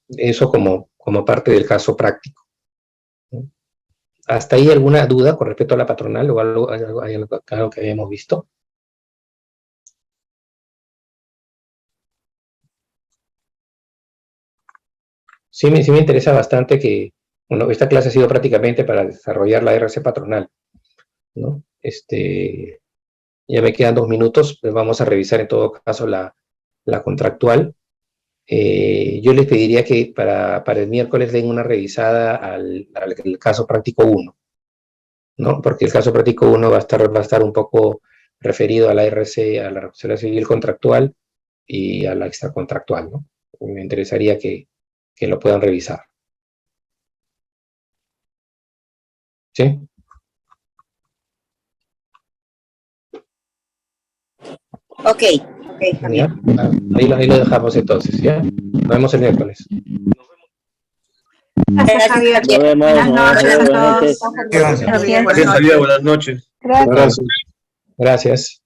eso como parte del caso práctico. ¿Hasta ahí alguna duda con respecto a la patronal o algo que habíamos visto? Sí me interesa bastante que, bueno, esta clase ha sido prácticamente para desarrollar la RC patronal, ¿no? Ya me quedan 2 minutos, pues vamos a revisar en todo caso la contractual. Yo les pediría que para el miércoles den una revisada al caso práctico 1, ¿no? Porque el caso práctico 1 va a estar un poco referido a la RC, a la responsabilidad civil contractual y a la extracontractual, ¿no? Me interesaría que lo puedan revisar. ¿Sí? Ok, Javier. Ahí lo dejamos entonces, ¿ya? Nos vemos el miércoles. Gracias, Javier. Nos vemos. Buenas noches a todos. Gracias. Gracias. Buenas noches. Gracias. Gracias.